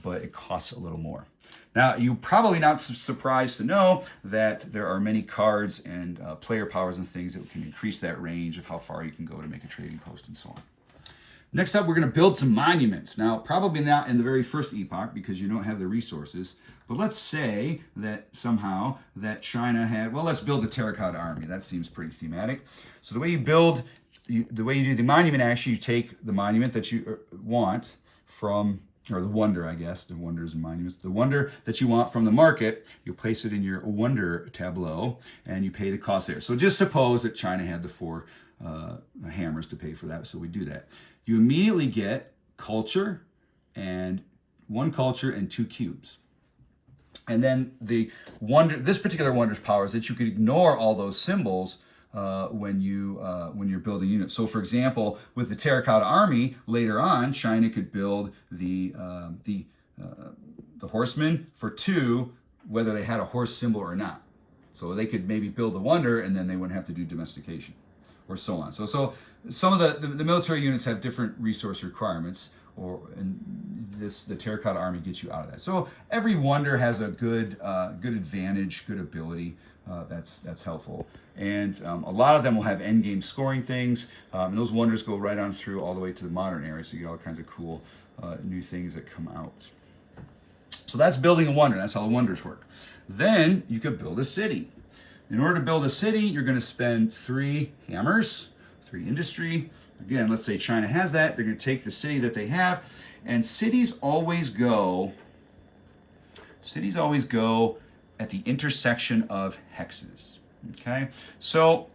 but it costs a little more. Now, you're probably not surprised to know that there are many cards and player powers and things that can increase that range of how far you can go to make a trading post and so on. Next up, we're going to build some monuments. Now, probably not in the very first epoch because you don't have the resources, but let's say that somehow that China had, well, let's build a terracotta army. That seems pretty thematic. So the way you build, the way you do the monument, actually, you take the monument that you want from, or the wonder, I guess, the wonders and monuments, the wonder that you want from the market, you place it in your wonder tableau, and you pay the cost there. So just suppose that China had the 4 hammers to pay for that, so we do that. You immediately get culture, and 1 culture and 2 cubes. And then the wonder, this particular wonder's power is that you could ignore all those symbols when you're building units. So, for example, with the terracotta army later on, China could build the horsemen for 2, whether they had a horse symbol or not. So they could maybe build the wonder, and then they wouldn't have to do domestication, or so on. So some of the military units have different resource requirements, and the terracotta army gets you out of that. So every wonder has a good advantage, good ability. That's helpful. And a lot of them will have end game scoring things, and those wonders go right on through all the way to the modern era. So you get all kinds of cool new things that come out. So that's building a wonder. That's how the wonders work. Then you could build a city. In order to build a city, you're going to spend 3 hammers, 3 industry. Again, let's say China has that. They're going to take the city that they have, and cities always go at the intersection of hexes. Okay, so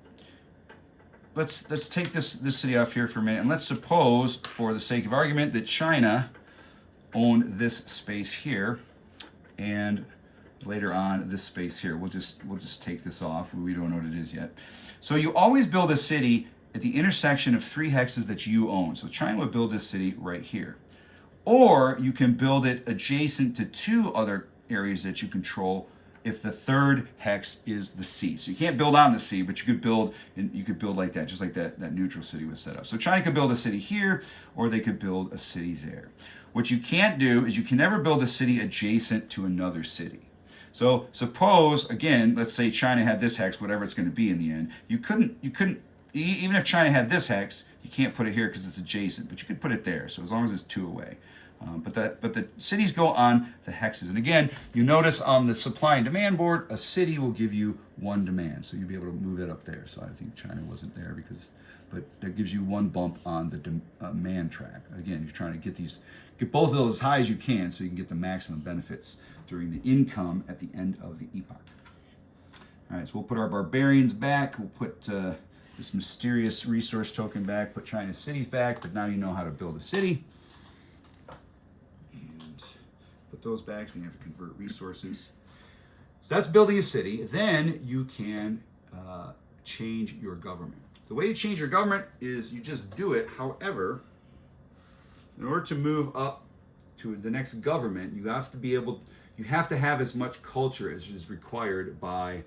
let's take this city off here for a minute, and let's suppose, for the sake of argument, that China owned this space here, and later on this space here. We'll just take this off. We don't know what it is yet. So you always build a city at the intersection of 3 hexes that you own. So China would build this city right here. Or you can build it adjacent to 2 other areas that you control if the 3rd hex is the sea. So you can't build on the sea, but you could build like that, just like that neutral city was set up. So China could build a city here, or they could build a city there. What you can't do is you can never build a city adjacent to another city. So suppose, again, let's say China had this hex, whatever it's going to be in the end. You couldn't, even if China had this hex, you can't put it here because it's adjacent, but you could put it there. So as long as it's 2 away. But the cities go on the hexes. And again, you notice on the supply and demand board, a city will give you 1 demand. So you'll be able to move that up there. So I think China wasn't there but that gives you 1 bump on the demand track. Again, you're trying to get both of those as high as you can so you can get the maximum benefits during the income at the end of the epoch. All right, so we'll put our barbarians back. We'll put this mysterious resource token back, put China's cities back, but now you know how to build a city. And put those back so you have to convert resources. So that's building a city. Then you can change your government. The way to change your government is you just do it. However, in order to move up to the next government, you have to have as much culture as is required by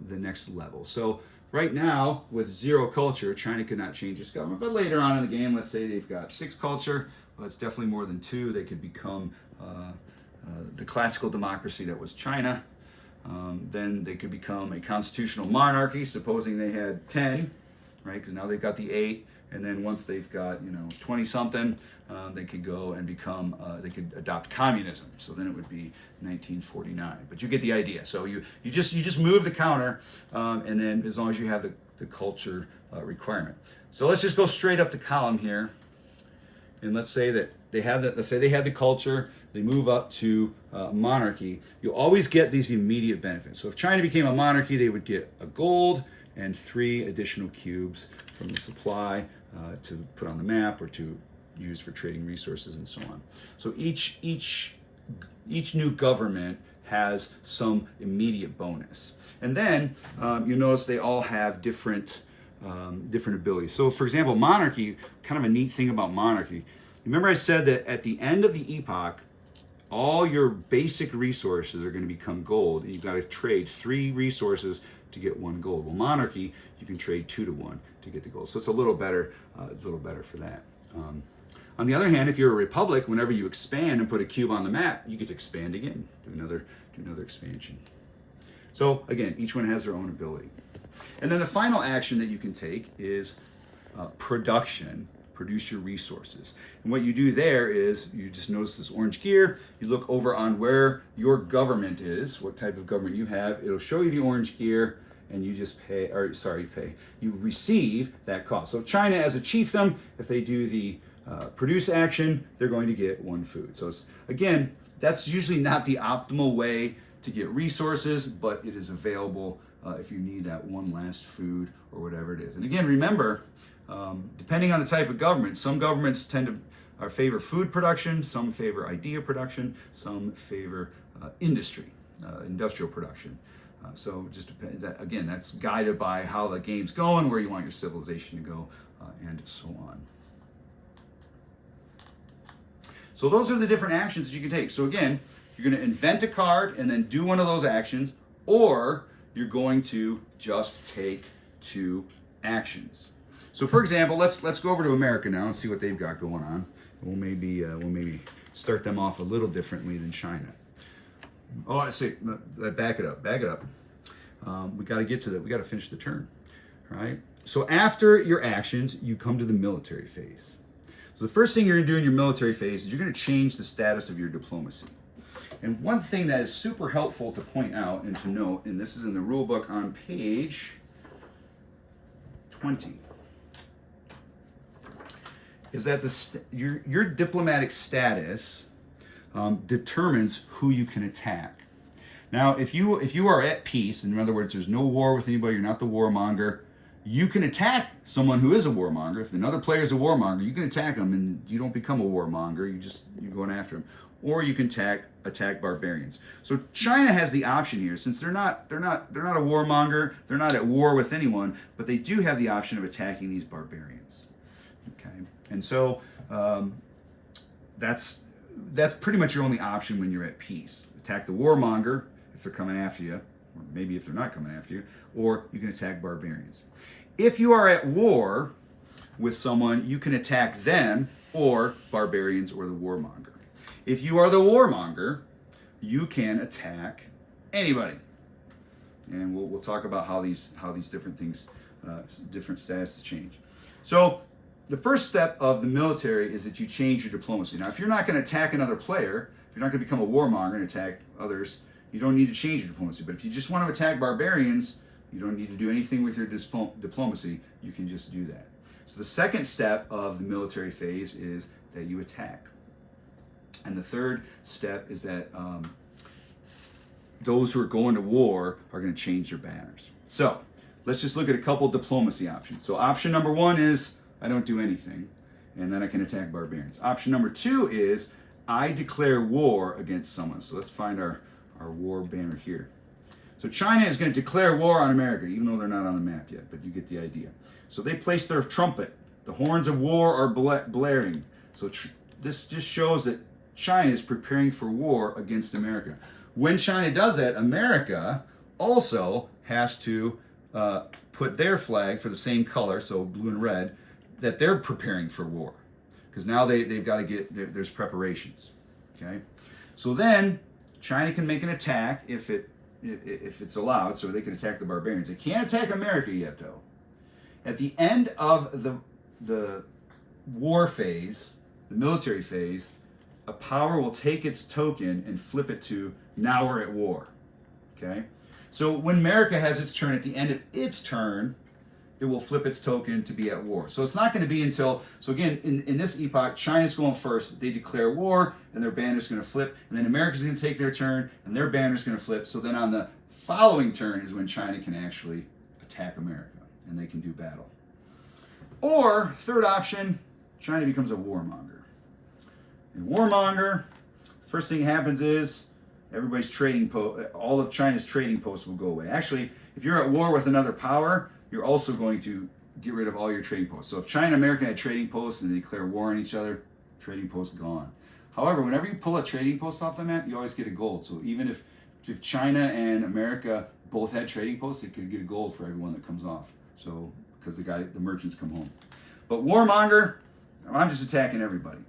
the next level. So right now, with 0 culture, China could not change its government. But later on in the game, let's say they've got 6 culture. Well, it's definitely more than 2. They could become the classical democracy that was China. Then they could become a constitutional monarchy, supposing they had 10, right? Because now they've got the 8. And then once they've got 20-something, they could go and become, they could adopt communism. So then it would be 1949. But you get the idea. So you just move the counter, and then as long as you have the culture requirement. So let's just go straight up the column here, and let's say that they have the culture. They move up to monarchy. You always get these immediate benefits. So if China became a monarchy, they would get a gold and 3 additional cubes from the supply to put on the map or to use for trading resources and so on. So each new government has some immediate bonus. And then you notice they all have different abilities. So for example, monarchy, kind of a neat thing about monarchy. Remember I said that at the end of the epoch, all your basic resources are going to become gold, and you've got to trade 3 resources to get 1 gold. Well, monarchy, you can trade 2 to 1 to get the gold. So it's a little better. It's a little better for that. On the other hand, if you're a republic, whenever you expand and put a cube on the map, you get to expand again, do another expansion. So again, each one has their own ability. And then the final action that you can take is production. Produce your resources. And what you do there is you just notice this orange gear. You look over on where your government is, what type of government you have. It'll show you the orange gear, and you just you receive that cost. So if China as a chiefdom, if they do the produce action, they're going to get 1 food. So it's, again, that's usually not the optimal way to get resources, but it is available if you need that one last food or whatever it is. And again, remember, depending on the type of government, some governments tend to favor food production, some favor idea production, some favor industry, industrial production. So just again, that's guided by how the game's going, where you want your civilization to go, and so on. So those are the different actions that you can take. So again, you're going to invent a card and then do one of those actions, or you're going to just take 2 actions. So for example, let's go over to America now and see what they've got going on. We'll maybe start them off a little differently than China. Oh, I say, back it up. We got to get to that. We got to finish the turn, right? So after your actions, you come to the military phase. So the first thing you're going to do in your military phase is you're going to change the status of your diplomacy. And one thing that is super helpful to point out and to note, and this is in the rule book on page 20, is that your diplomatic status determines who you can attack. Now, if you are at peace, in other words, there's no war with anybody, you're not the warmonger, you can attack someone who is a warmonger. If another player is a warmonger, you can attack them, and you don't become a warmonger. You're going after them, or you can attack barbarians. So China has the option here, since they're not a warmonger, they're not at war with anyone, but they do have the option of attacking these barbarians. Okay, and so that's pretty much your only option when you're at peace. Attack the warmonger if they're coming after you, or maybe if they're not coming after you, or you can attack barbarians. If you are at war with someone, you can attack them or barbarians or the warmonger. If you are the warmonger, you can attack anybody. And we'll talk about how these different things, different statuses change. So the first step of the military is that you change your diplomacy. Now, if you're not going to attack another player, if you're not going to become a warmonger and attack others, you don't need to change your diplomacy. But if you just want to attack barbarians, you don't need to do anything with your diplomacy. You can just do that. So the second step of the military phase is that you attack. And the third step is that those who are going to war are going to change their banners. So let's just look at a couple diplomacy options. So option number 1 is I don't do anything, and then I can attack barbarians. Option number 2 is I declare war against someone. So let's find our war banner here. So China is going to declare war on America, even though they're not on the map yet, but you get the idea. So they place their trumpet. The horns of war are blaring. So this just shows that China is preparing for war against America. When China does that, America also has to put their flag for the same color, so blue and red, that they're preparing for war. Because now they've got to there's preparations. Okay? So then China can make an attack if it's allowed, so they can attack the barbarians. They can't attack America yet, though. At the end of the war phase, the military phase, a power will take its token and flip it to now we're at war. Okay? So when America has its turn, at the end of its turn, it will flip its token to be at war. So it's not going to be until, so again, in this epoch, China's going first. They declare war, and their banner's going to flip, and then America's going to take their turn, and their banner's going to flip. So then on the following turn is when China can actually attack America, and they can do battle. Or, third option, China becomes a warmonger. And warmonger, first thing happens is everybody's all of China's trading posts will go away. Actually, if you're at war with another power, you're also going to get rid of all your trading posts. So if China and America had trading posts and they declare war on each other, trading posts gone. However, whenever you pull a trading post off the map, you always get a gold. So even if China and America both had trading posts, they could get a gold for everyone that comes off. So because the merchants come home. But Warmonger, I'm just attacking everybody.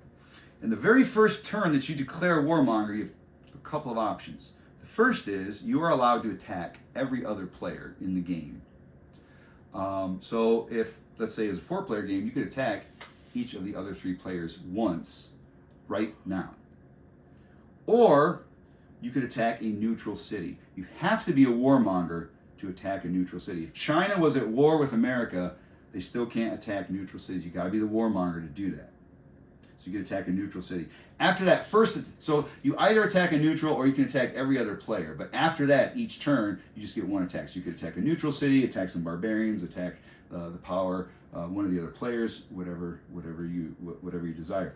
In the very first turn that you declare Warmonger, you have a couple of options. The first is you are allowed to attack every other player in the game. So if, let's say it's a 4-player game, you could attack each of the other 3 players once right now. Or you could attack a neutral city. You have to be a warmonger to attack a neutral city. If China was at war with America, they still can't attack neutral cities. You gotta be the warmonger to do that. So you can attack a neutral city. After that so you either attack a neutral or you can attack every other player. But after that, each turn, you just get 1 attack. So you could attack a neutral city, attack some barbarians, attack the power, one of the other players, whatever you desire.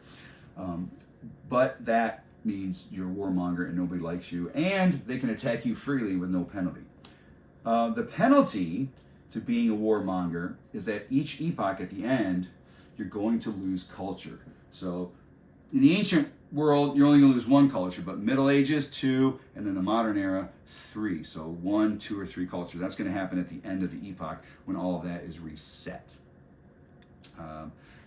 But that means you're a warmonger and nobody likes you, and they can attack you freely with no penalty. The penalty to being a warmonger is that each epoch at the end, you're going to lose culture. So in the ancient world, you're only going to lose 1 culture, but Middle Ages, 2, and then the modern era, 3. So 1, 2, or 3 culture. That's going to happen at the end of the epoch when all of that is reset.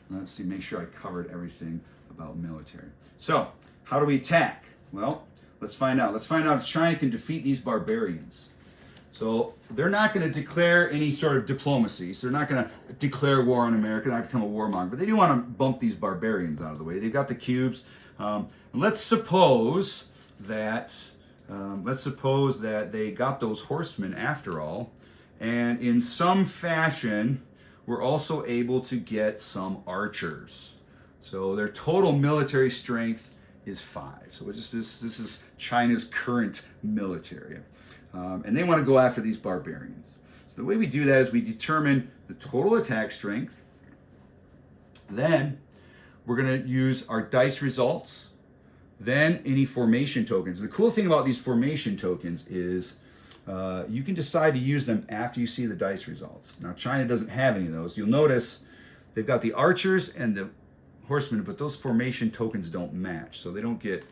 Let's see, make sure I covered everything about military. So, how do we attack? Well, let's find out. Let's find out if China can defeat these barbarians. So, they're not going to declare any sort of diplomacy. So, they're not going to declare war on America, not become a warmonger. But they do want to bump these barbarians out of the way. They've got the cubes. And let's suppose that they got those horsemen after all. And in some fashion, we're also able to get some archers. So their total military strength is 5. So this is China's current military. And they want to go after these barbarians. So the way we do that is we determine the total attack strength. Then we're going to use our dice results. Then any formation tokens. The cool thing about these formation tokens is you can decide to use them after you see the dice results. Now, China doesn't have any of those. You'll notice they've got the archers and the horsemen, but those formation tokens don't match, so they don't get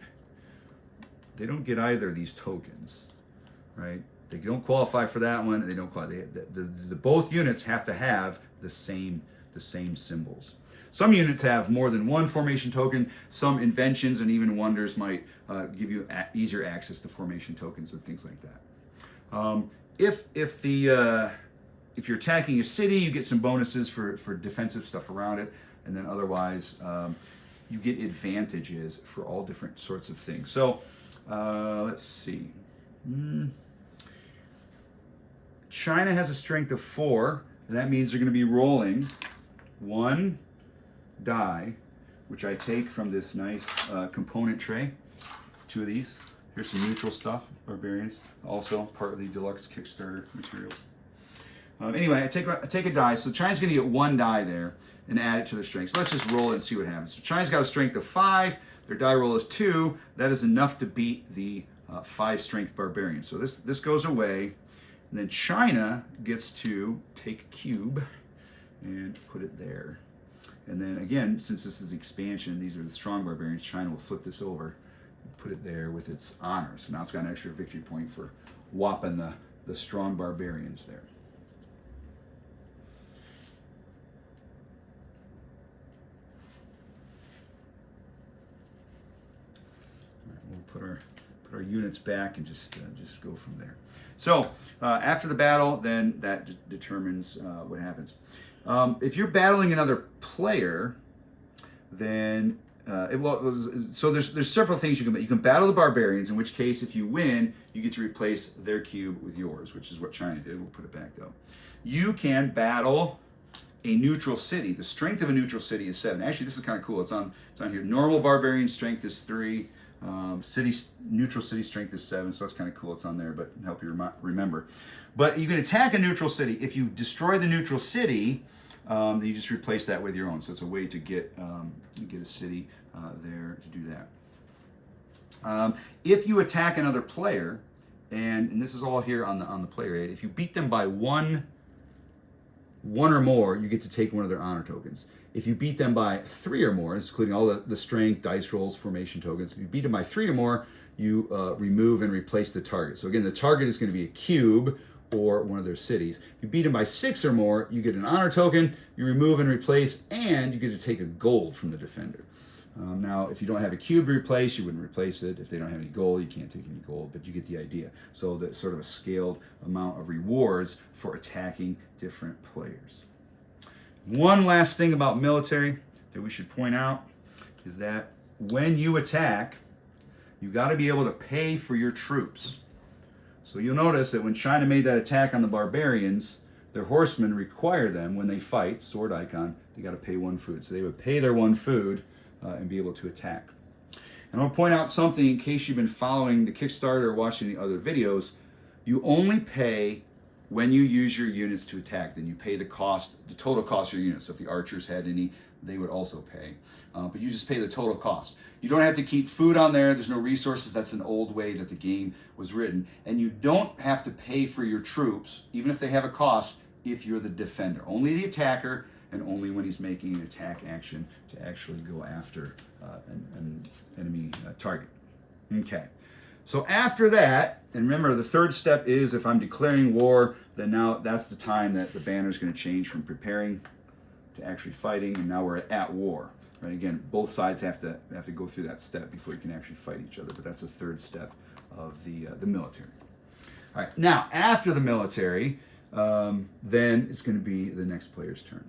either of these tokens, right? They don't qualify for that one. And they don't qualify. The both units have to have the same symbols. Some units have more than 1 formation token. Some inventions and even wonders might give you easier access to formation tokens and things like that. If you're attacking a city, you get some bonuses for defensive stuff around it, and then otherwise you get advantages for all different sorts of things. So let's see. China has a strength of 4, and that means they're going to be rolling 1 die, which I take from this nice component tray. 2 of these. Here's some neutral stuff, barbarians, also part of the Deluxe Kickstarter materials. Anyway, I take a die. So China's going to get 1 die there and add it to their strength. So let's just roll it and see what happens. So China's got a strength of 5. Their die roll is 2. That is enough to beat the 5 strength barbarian. So this goes away. And then China gets to take a cube and put it there. And then again, since this is expansion, these are the strong barbarians, China will flip this over and put it there with its honor. So now it's got an extra victory point for whopping the strong barbarians there. All right, we'll put our units back and just go from there. So after the battle, then that determines what happens. If you're battling another player, then so there's several things you can do. You can battle the barbarians, in which case, if you win, you get to replace their cube with yours, which is what China did. We'll put it back though. You can battle a neutral city. The strength of a neutral city is 7. Actually, this is kind of cool. It's on here. Normal barbarian strength is 3. Neutral city strength is 7, so that's kind of cool. It's on there, but help you remember. But you can attack a neutral city. If you destroy the neutral city, you just replace that with your own. So it's a way to get a city there to do that. If you attack another player, and this is all here on the player aid, if you beat them by one 1 or more, you get to take one of their honor tokens. If you beat them by 3 or more, including all the strength, dice rolls, formation tokens, if you beat them by 3 or more, you remove and replace the target. So again, the target is going to be a cube or one of their cities. If you beat them by 6 or more, you get an honor token, you remove and replace, and you get to take a gold from the defender. Now, if you don't have a cube to replace, you wouldn't replace it. If they don't have any gold, you can't take any gold, but you get the idea. So that's sort of a scaled amount of rewards for attacking different players. One last thing about military that we should point out is that when you attack, you got to be able to pay for your troops. So you'll notice that when China made that attack on the barbarians, their horsemen require them, when they fight, sword icon, they got to pay 1 food. So they would pay their 1 food and be able to attack. And I'll point out something in case you've been following the Kickstarter or watching the other videos. You only pay when you use your units to attack. Then you pay the cost, the total cost of your units. So if the archers had any, they would also pay. But you just pay the total cost. You don't have to keep food on there. There's no resources. That's an old way that the game was written. And you don't have to pay for your troops, even if they have a cost, if you're the defender. Only the attacker, and only when he's making an attack action to actually go after an enemy target. Okay. So after that, and remember the third step is if I'm declaring war, then now that's the time that the banner is going to change from preparing to actually fighting, and now we're at war. Right? Again, both sides have to go through that step before you can actually fight each other, but that's the third step of the military. All right. Now after the military, then it's going to be the next player's turn.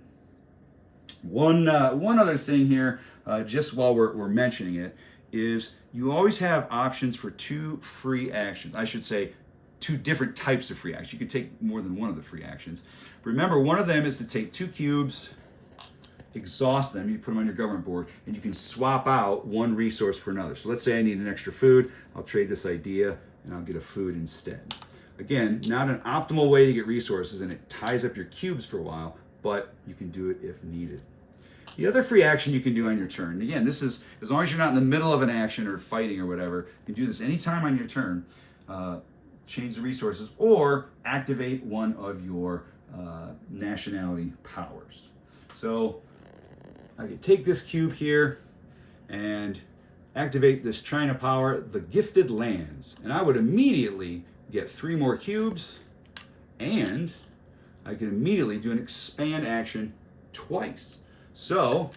One other thing here, just while we're mentioning it, is you always have options for 2 free actions. I should say 2 different types of free actions. You can take more than one of the free actions. Remember, one of them is to take 2 cubes, exhaust them, you put them on your government board, and you can swap out 1 resource for another. So let's say I need an extra food. I'll trade this idea, and I'll get a food instead. Again, not an optimal way to get resources, and it ties up your cubes for a while, but you can do it if needed. The other free action you can do on your turn, again, this is as long as you're not in the middle of an action or fighting or whatever, you can do this anytime on your turn, change the resources, or activate one of your nationality powers. So I can take this cube here and activate this China power, the Gifted Lands, and I would immediately get 3 more cubes, and I can immediately do an expand action twice. So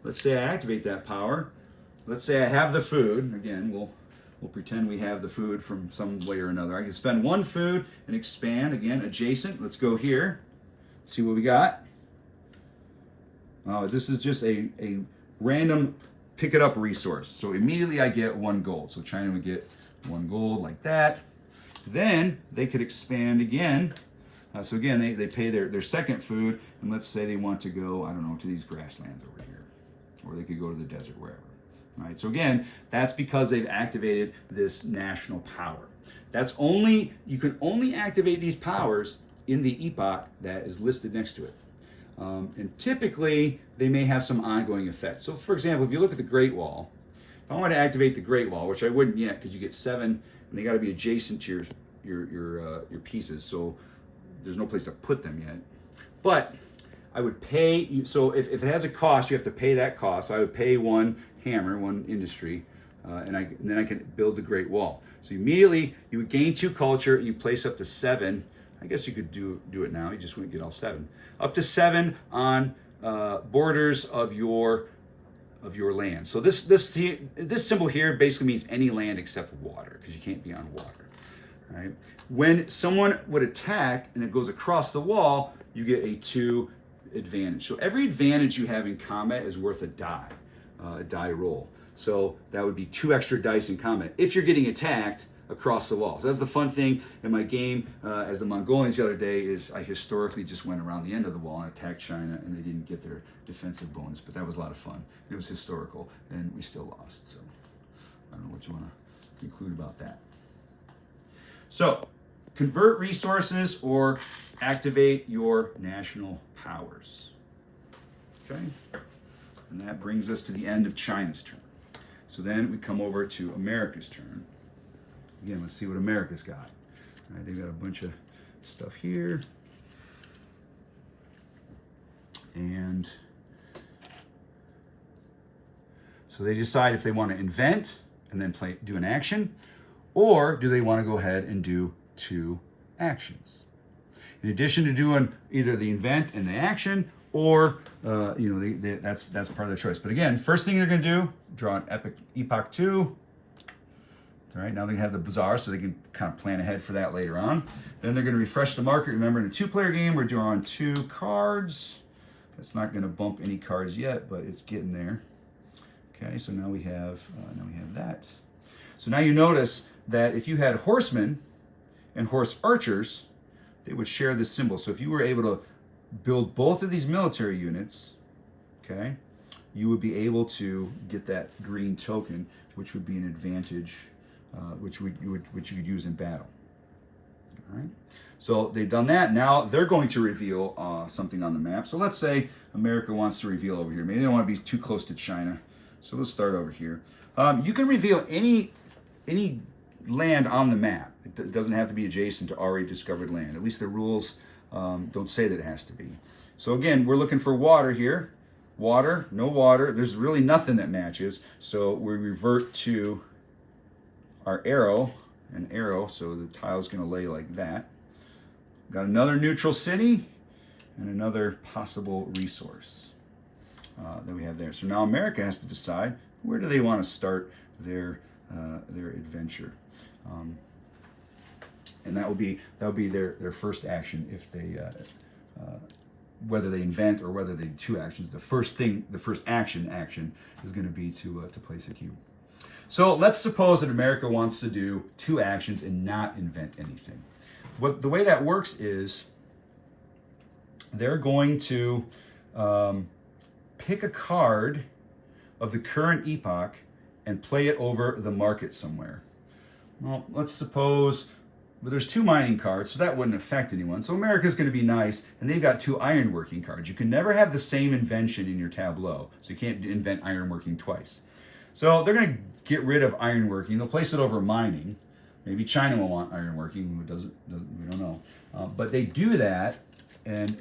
let's say I activate that power. Let's say I have the food. Again, we'll pretend we have the food from some way or another. I can spend 1 food and expand, again, adjacent. Let's go here, see what we got. This is just a random pick it up resource. So immediately I get 1 gold. So China would get 1 gold like that. Then they could expand again. So again, they pay their second food, and let's say they want to go, I don't know, to these grasslands over here. Or they could go to the desert, wherever. All right, so again, that's because they've activated this national power. You can only activate these powers in the epoch that is listed next to it. And typically, they may have some ongoing effect. So for example, if you look at the Great Wall, if I want to activate the Great Wall, which I wouldn't yet because you get 7, and they got to be adjacent to your pieces, so there's no place to put them yet. But I would pay, so if it has a cost, you have to pay that cost. So I would pay 1 hammer, 1 industry, and then I can build the Great Wall. So immediately you would gain 2 culture, you place up to 7. I guess you could do it now, you just wouldn't get all 7. Up to 7 on borders of your land. So this symbol here basically means any land except water, because you can't be on water. Right? When someone would attack and it goes across the wall, you get a 2 advantage. So every advantage you have in combat is worth a die roll. So that would be 2 extra dice in combat if you're getting attacked across the wall. So that's the fun thing in my game as the Mongolians the other day is I historically just went around the end of the wall and attacked China, and they didn't get their defensive bonus, but that was a lot of fun. It was historical, and we still lost. So I don't know what you want to conclude about that. So, convert resources or activate your national powers. Okay? And that brings us to the end of China's turn. So then we come over to America's turn. Again, let's see what America's got. All right, they've got a bunch of stuff here. And so they decide if they want to invent and then do an action, or do they want to go ahead and do 2 actions. In addition to doing either the invent and the action, or that's part of their choice. But again, first thing they're going to do, draw an Epoch 2. All right, now they have the bazaar, so they can kind of plan ahead for that later on. Then they're going to refresh the market. Remember, in a 2-player game, we're drawing 2 cards. It's not going to bump any cards yet, but it's getting there. Okay, so now we have that. So now you notice that if you had horsemen and horse archers, they would share this symbol. So if you were able to build both of these military units, okay, you would be able to get that green token, which would be an advantage, which you could use in battle. All right. So they've done that. Now they're going to reveal something on the map. So let's say America wants to reveal over here. Maybe they don't want to be too close to China. So let's start over here. You can reveal any land on the map. It doesn't have to be adjacent to already discovered land. At least the rules don't say that it has to be. So again, we're looking for water here. Water, no water. There's really nothing that matches. So we revert to our arrow, an arrow. So the tile's going to lay like that. Got another neutral city and another possible resource that we have there. So now America has to decide where do they want to start their adventure. And that will be their first action if they whether they invent or whether they do 2 actions. The first action is going to be to place a cube. So let's suppose that America wants to do 2 actions and not invent anything. The way that works is they're going to pick a card of the current epoch and play it over the market somewhere. Well, let's suppose there's 2 mining cards, so that wouldn't affect anyone. So America's going to be nice, and they've got 2 ironworking cards. You can never have the same invention in your tableau, so you can't invent ironworking twice. So they're going to get rid of ironworking. They'll place it over mining. Maybe China will want ironworking. We don't know. But they do that, and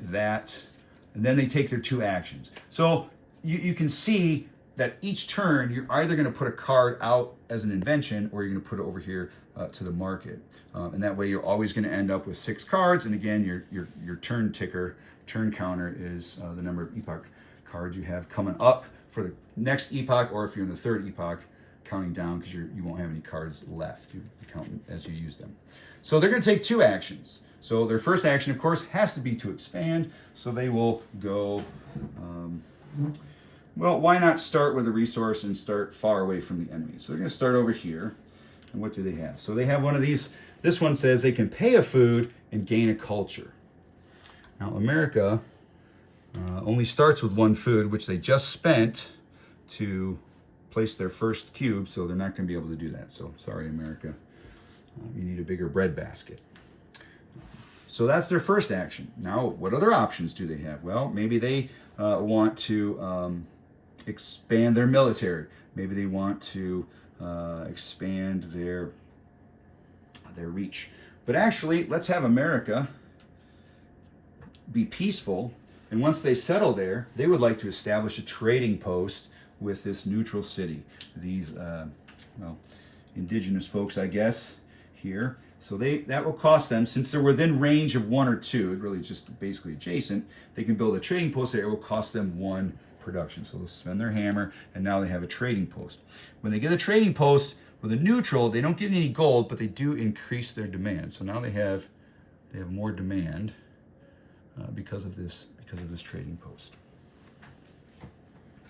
then they take their 2 actions. So you can see that each turn, you're either going to put a card out as an invention, or you're going to put it over here to the market. And that way you're always going to end up with 6 cards. And again, your turn counter is the number of epoch cards you have coming up for the next epoch, or if you're in the 3rd epoch, counting down because you won't have any cards left. You count as you use them. So they're going to take 2 actions. So their first action, of course, has to be to expand. So they will go, well, why not start with a resource and start far away from the enemy? So they're going to start over here. And what do they have? So they have one of these. This one says they can pay a food and gain a culture. Now, America only starts with 1 food, which they just spent to place their first cube, so they're not going to be able to do that. So sorry, America. You need a bigger bread basket. So that's their first action. Now, what other options do they have? Well, maybe they want to expand their military. Maybe they want to expand their reach. But actually, let's have America be peaceful. And once they settle there, they would like to establish a trading post with this neutral city. These, indigenous folks, I guess, here. So that will cost them, since they're within range of 1 or 2, it's really just basically adjacent, they can build a trading post there. It will cost them 1 production. So they'll spend their hammer, and now they have a trading post. When they get a trading post with a neutral, they don't get any gold, but they do increase their demand. So now they have more demand because of this trading post.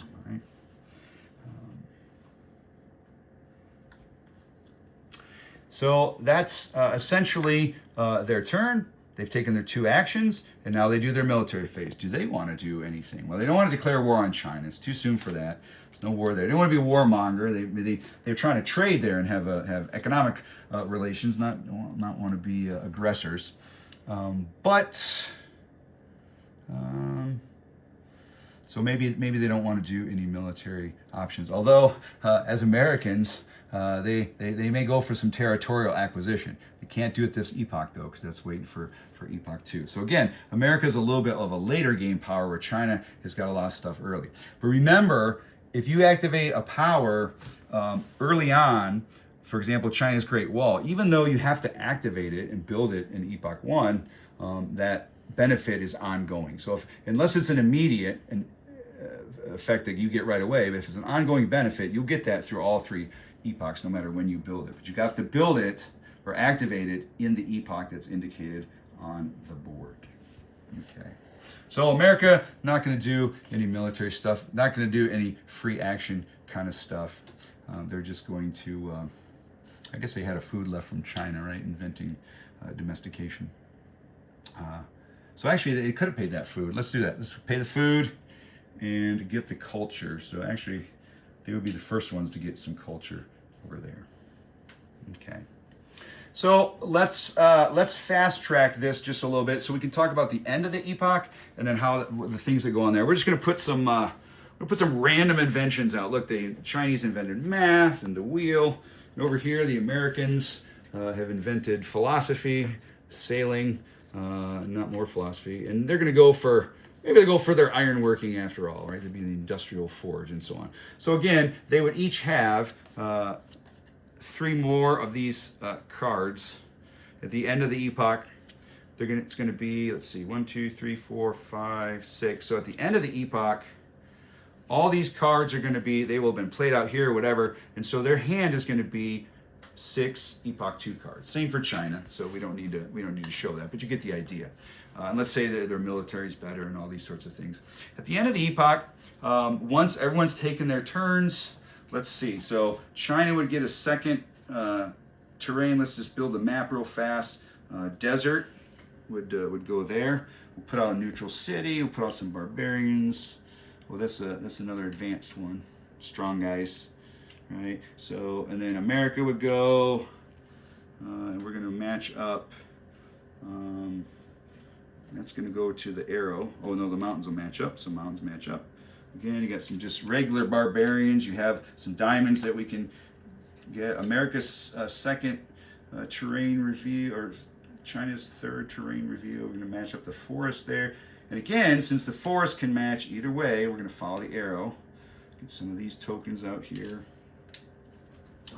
All right. So that's essentially their turn. They've taken their 2 actions, and now they do their military phase. Do they want to do anything? Well, they don't want to declare war on China. It's too soon for that. There's no war there. They don't want to be a warmonger. They're trying to trade there and have economic relations, not want to be aggressors. So maybe they don't want to do any military options. Although, as Americans, They may go for some territorial acquisition. They can't do it this epoch though, because that's waiting for Epoch 2. So again, America's a little bit of a later game power, where China has got a lot of stuff early. But remember, if you activate a power early on, for example, China's Great Wall, even though you have to activate it and build it in Epoch 1, that benefit is ongoing. So unless it's an immediate effect that you get right away, but if it's an ongoing benefit, you'll get that through all 3 epochs, no matter when you build it. But you have to build it or activate it in the epoch that's indicated on the board. Okay. So America, not going to do any military stuff, not going to do any free action kind of stuff. They're just going to, I guess they had a food left from China, right? Inventing domestication. So actually, they could have paid that food. Let's do that. Let's pay the food and get the culture. So actually, they would be the first ones to get some culture over there. Okay. So let's fast track this just a little bit, so we can talk about the end of the epoch and then how the things that go on there. We're just going to put some random inventions out. Look, the Chinese invented math and the wheel, and over here the Americans have invented philosophy, sailing, not more philosophy, and they're going to go for. Maybe they go for their ironworking after all, right? They'd be the industrial forge and so on. So again, they would each have 3 more of these cards at the end of the epoch. It's going to be, let's see, 1, 2, 3, 4, 5, 6. So at the end of the epoch, all these cards are going to be, they will have been played out here or whatever, and so their hand is going to be 6 Epoch 2 cards. Same for China, so we don't need to show that, but you get the idea. And let's say that their military is better and all these sorts of things. At the end of the epoch, once everyone's taken their turns, let's see. So China would get a second terrain. Let's just build a map real fast. Desert would go there. We'll put out a neutral city. We'll put out some barbarians. Well, that's another advanced one. Strong guys. Right, so, and then America would go, and we're going to match up, that's going to go to the arrow. Oh no, the mountains will match up, so mountains match up. Again, you got some just regular barbarians, you have some diamonds that we can get. America's second terrain review, or China's third terrain review, we're going to match up the forest there. And again, since the forest can match either way, we're going to follow the arrow. Get some of these tokens out here.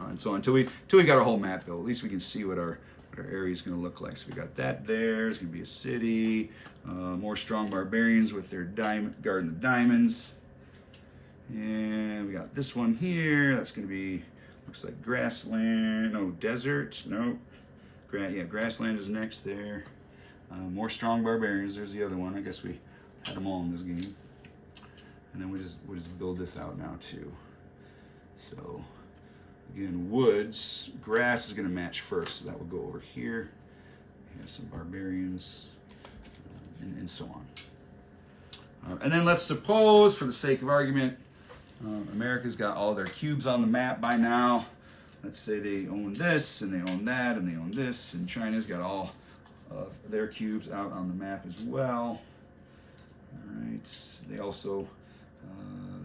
And so until we got our whole map built, at least we can see what our area is going to look like. So we got that there. It's going to be a city. More strong barbarians with their guarding the diamonds. And we got this one here. That's going to be, looks like grassland. No, desert. No. Grassland is next there. More strong barbarians. There's the other one. I guess we had them all in this game. And then we just build this out now too. So again, woods, grass is going to match first, so that will go over here. We have some barbarians, and so on. And then let's suppose, for the sake of argument, America's got all their cubes on the map by now. Let's say they own this, and they own that, and they own this, and China's got all of their cubes out on the map as well. All right, they also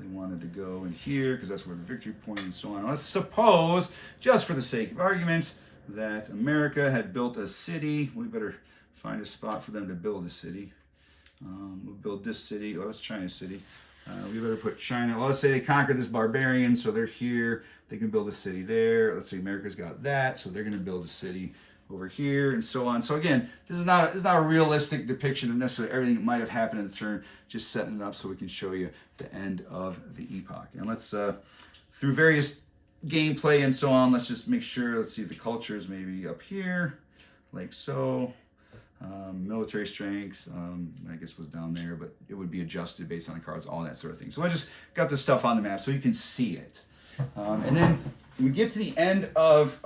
they wanted to go in here because that's where the victory point and so on. Let's suppose, just for the sake of argument, that America had built a city. We better find a spot for them to build a city. We'll build this city. Oh, that's China's city. We better put China. Well, let's say they conquered this barbarian, so they're here. They can build a city there. Let's say America's got that, so they're going to build a city over here, and so on. So again, this is not a realistic depiction of necessarily everything that might have happened in the turn. Just setting it up so we can show you the end of the epoch. And let's through various gameplay and so on. Let's just make sure. Let's see, the culture is maybe up here, like so. Military strength, I guess was down there, but it would be adjusted based on the cards, all that sort of thing. So I just got this stuff on the map so you can see it. And then we get to the end of,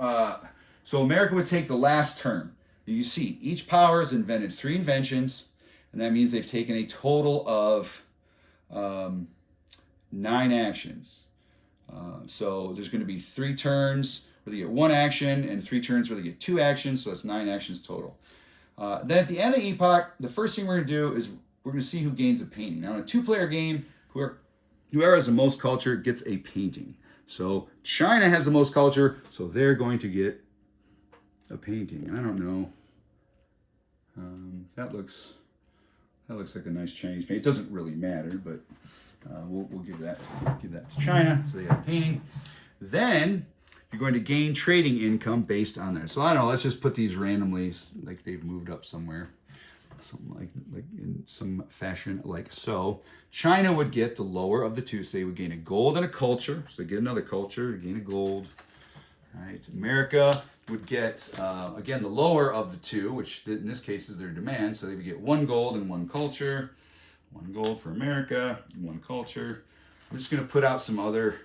so America would take the last turn. You see, each power has invented 3 inventions, and that means they've taken a total of 9 actions. So there's going to be 3 turns where they get 1 action, and 3 turns where they get 2 actions, so that's 9 actions total. Then at the end of the epoch, the first thing we're going to do is we're going to see who gains a painting. Now in a 2-player game, whoever has the most culture gets a painting. So China has the most culture, so they're going to get a painting. I don't know. That looks like a nice Chinese painting. It doesn't really matter, but we'll give that to China. So they have a painting. Then you're going to gain trading income based on that. So I don't know. Let's just put these randomly, like they've moved up somewhere, something like in some fashion, like so. China would get the lower of the two, so they would gain a gold and a culture. So they get another culture, gain a gold. All right. America would get again the lower of the two, which in this case is their demand. So they would get 1 gold and 1 culture. 1 gold for America, 1 culture. I'm just going to put out some other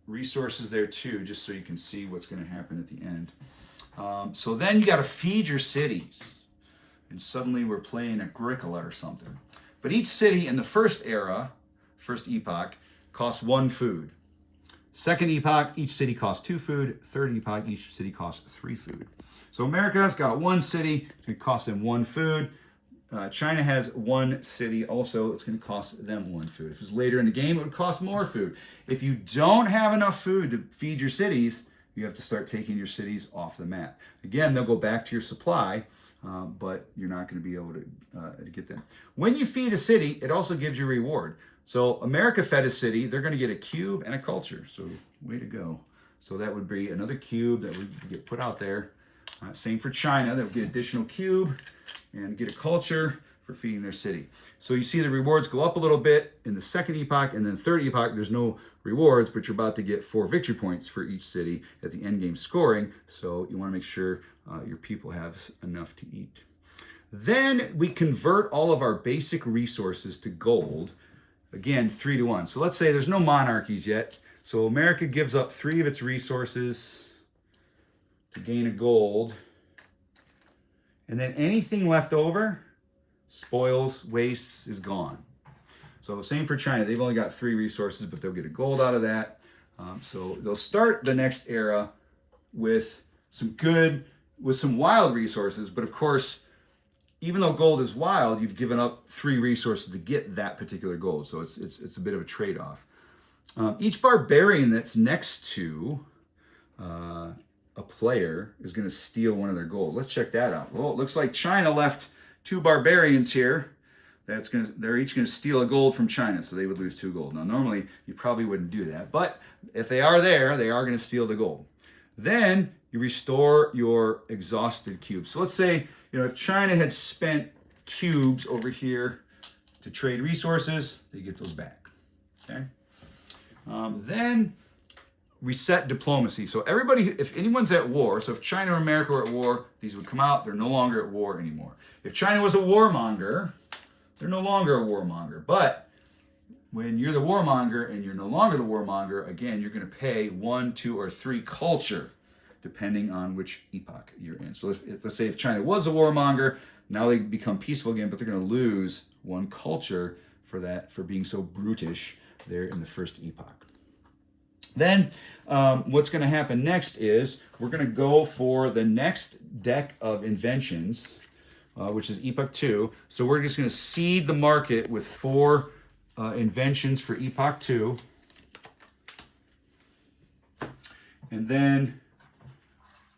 resources there too, just so you can see what's going to happen at the end. So then you got to feed your cities, and suddenly we're playing Agricola or something. But each city in the first era, first epoch, costs 1 food. Second epoch, each city costs 2 food. Third epoch, each city costs 3 food. So America's got 1 city, it's going to cost them 1 food. China has 1 city also, it's going to cost them 1 food. If it's later in the game, it would cost more food. If you don't have enough food to feed your cities, you have to start taking your cities off the map. Again, they'll go back to your supply, but you're not going to be able to get them. When you feed a city, it also gives you a reward. So America fed a city, they're going to get a cube and a culture. So way to go. So that would be another cube that would get put out there. Same for China, they'll get additional cube and get a culture for feeding their city. So you see the rewards go up a little bit in the second epoch, and then third epoch, there's no rewards, but you're about to get 4 victory points for each city at the end game scoring. So you want to make sure your people have enough to eat. Then we convert all of our basic resources to gold. Again, 3 to 1. So let's say there's no monarchies yet. So America gives up 3 of its resources to gain a gold. And then anything left over, spoils, wastes, is gone. So same for China. They've only got 3 resources, but they'll get a gold out of that. So they'll start the next era with some wild resources. But of course, even though gold is wild, you've given up 3 resources to get that particular gold. So it's a bit of a trade-off. Each barbarian that's next to a player is going to steal one of their gold. Let's check that out. Well, it looks like China left 2 barbarians here. They're each going to steal a gold from China, so they would lose 2 gold. Now, normally you probably wouldn't do that, but if they are there, they are going to steal the gold. Then you restore your exhausted cubes. So let's say, if China had spent cubes over here to trade resources, they get those back. Okay. Then reset diplomacy. So everybody, if anyone's at war, so if China or America were at war, these would come out. They're no longer at war anymore. If China was a warmonger, they're no longer a warmonger. But when you're the warmonger and you're no longer the warmonger, again, you're going to pay 1, 2, or 3 culture, depending on which epoch you're in. So let's say if China was a warmonger, now they become peaceful again, but they're going to lose 1 culture for being so brutish there in the first epoch. Then what's going to happen next is we're going to go for the next deck of inventions, which is Epoch 2. So we're just going to seed the market with 4 inventions for Epoch 2. And then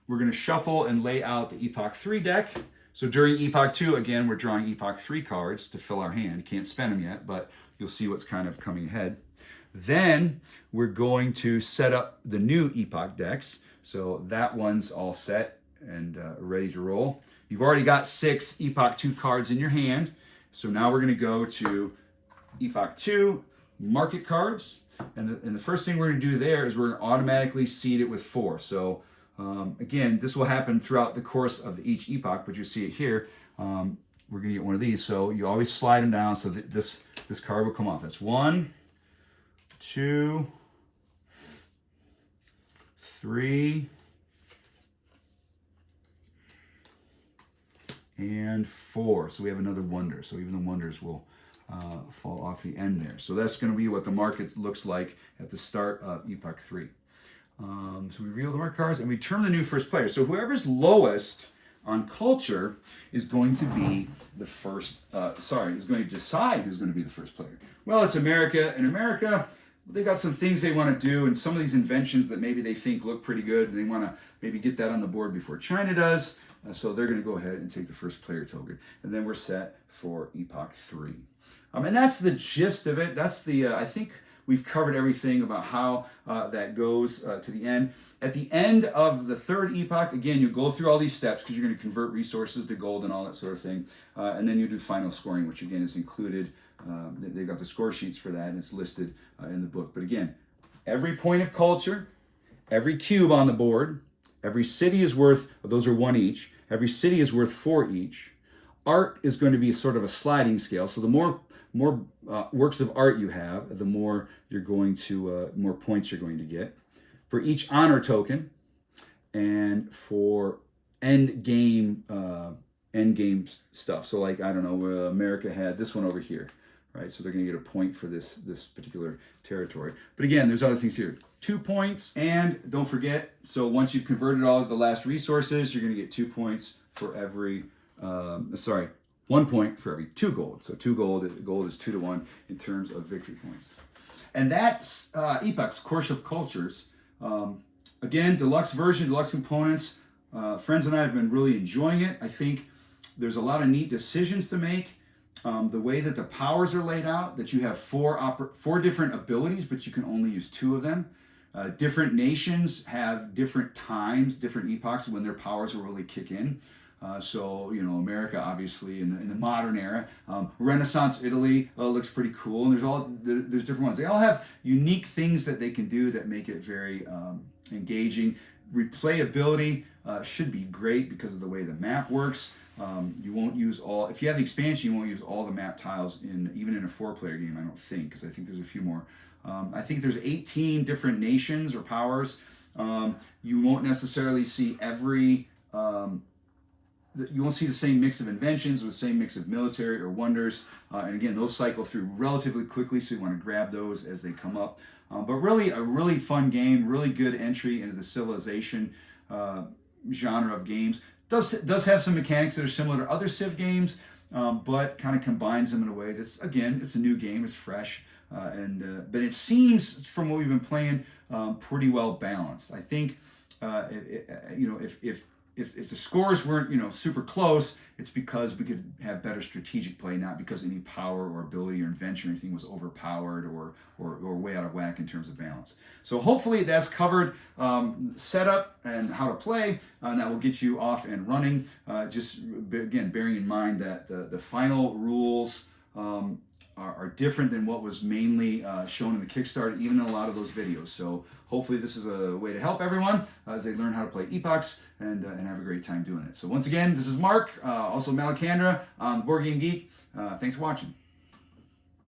we're going to shuffle and lay out the Epoch 3 deck. So during Epoch 2, again, we're drawing Epoch 3 cards to fill our hand. You can't spend them yet, but you'll see what's kind of coming ahead. Then we're going to set up the new Epoch decks. So that one's all set and ready to roll. You've already got 6 Epoch 2 cards in your hand. So now we're going to go to Epoch 2 market cards. And the first thing we're going to do there is we're going to automatically seed it with 4. So again, this will happen throughout the course of each epoch, but you see it here. We're going to get one of these. So you always slide them down so that this card will come off. That's 1, 2, 3, and 4. So we have another wonder. So even the wonders will fall off the end there. So that's going to be what the market looks like at the start of Epoch 3. So we reveal the market cards and we turn the new first player. So whoever's lowest on culture is going to be the first, is going to decide who's going to be the first player. Well, it's America. In America, they've got some things they want to do, and some of these inventions that maybe they think look pretty good, and they want to maybe get that on the board before China does. So they're going to go ahead and take the first player token, and then we're set for Epoch 3. And that's the gist of it. That's the I think we've covered everything about how that goes to the end. At the end of the third epoch, again, you go through all these steps because you're going to convert resources to gold and all that sort of thing. And then you do final scoring, which again is included. They've got the score sheets for that, and it's listed in the book. But again, every point of culture, every cube on the board, every city is worth, those are 1 each. Every city is worth 4 each. Art is going to be sort of a sliding scale. So the more works of art you have, the more you're going to more points you're going to get. For each honor token, and for end game stuff. So like, I don't know, America had this one over here, right? So they're going to get a point for this particular territory. But again, there's other things here. 2 points, and don't forget, so once you've converted all of the last resources, you're going to get 2 points for every 1 point for every 2 gold. So 2 gold, gold is 2 to 1 in terms of victory points. And that's Epochs Course of Cultures. Again, deluxe version, deluxe components. Friends and I have been really enjoying it. I think there's a lot of neat decisions to make. The way that the powers are laid out, that you have 4 different abilities, but you can only use 2 of them. Different nations have different times, different epochs when their powers will really kick in. So, you know, America, obviously, in the modern era. Renaissance Italy looks pretty cool. And there's different ones. They all have unique things that they can do that make it very engaging. Replayability should be great because of the way the map works. You won't use all, if you have the expansion, you won't use all the map tiles even in a 4-player game, I don't think, because I think there's a few more. I think there's 18 different nations or powers. You won't necessarily see you won't see the same mix of inventions or the same mix of military or wonders. And again, those cycle through relatively quickly, so you want to grab those as they come up. But really, a really fun game, really good entry into the civilization genre of games. Does have some mechanics that are similar to other Civ games, but kind of combines them in a way that's, again, it's a new game, it's fresh. But it seems, from what we've been playing, pretty well balanced. I think, if the scores weren't, super close, it's because we could have better strategic play, not because any power or ability or invention or anything was overpowered or way out of whack in terms of balance. So hopefully that's covered setup and how to play, and that will get you off and running. Just again, bearing in mind that the final rules are different than what was mainly shown in the Kickstarter, even in a lot of those videos. So hopefully this is a way to help everyone as they learn how to play Epochs and have a great time doing it. So once again, this is Mark, also Malacandra, Boardgame Geek. Thanks for watching.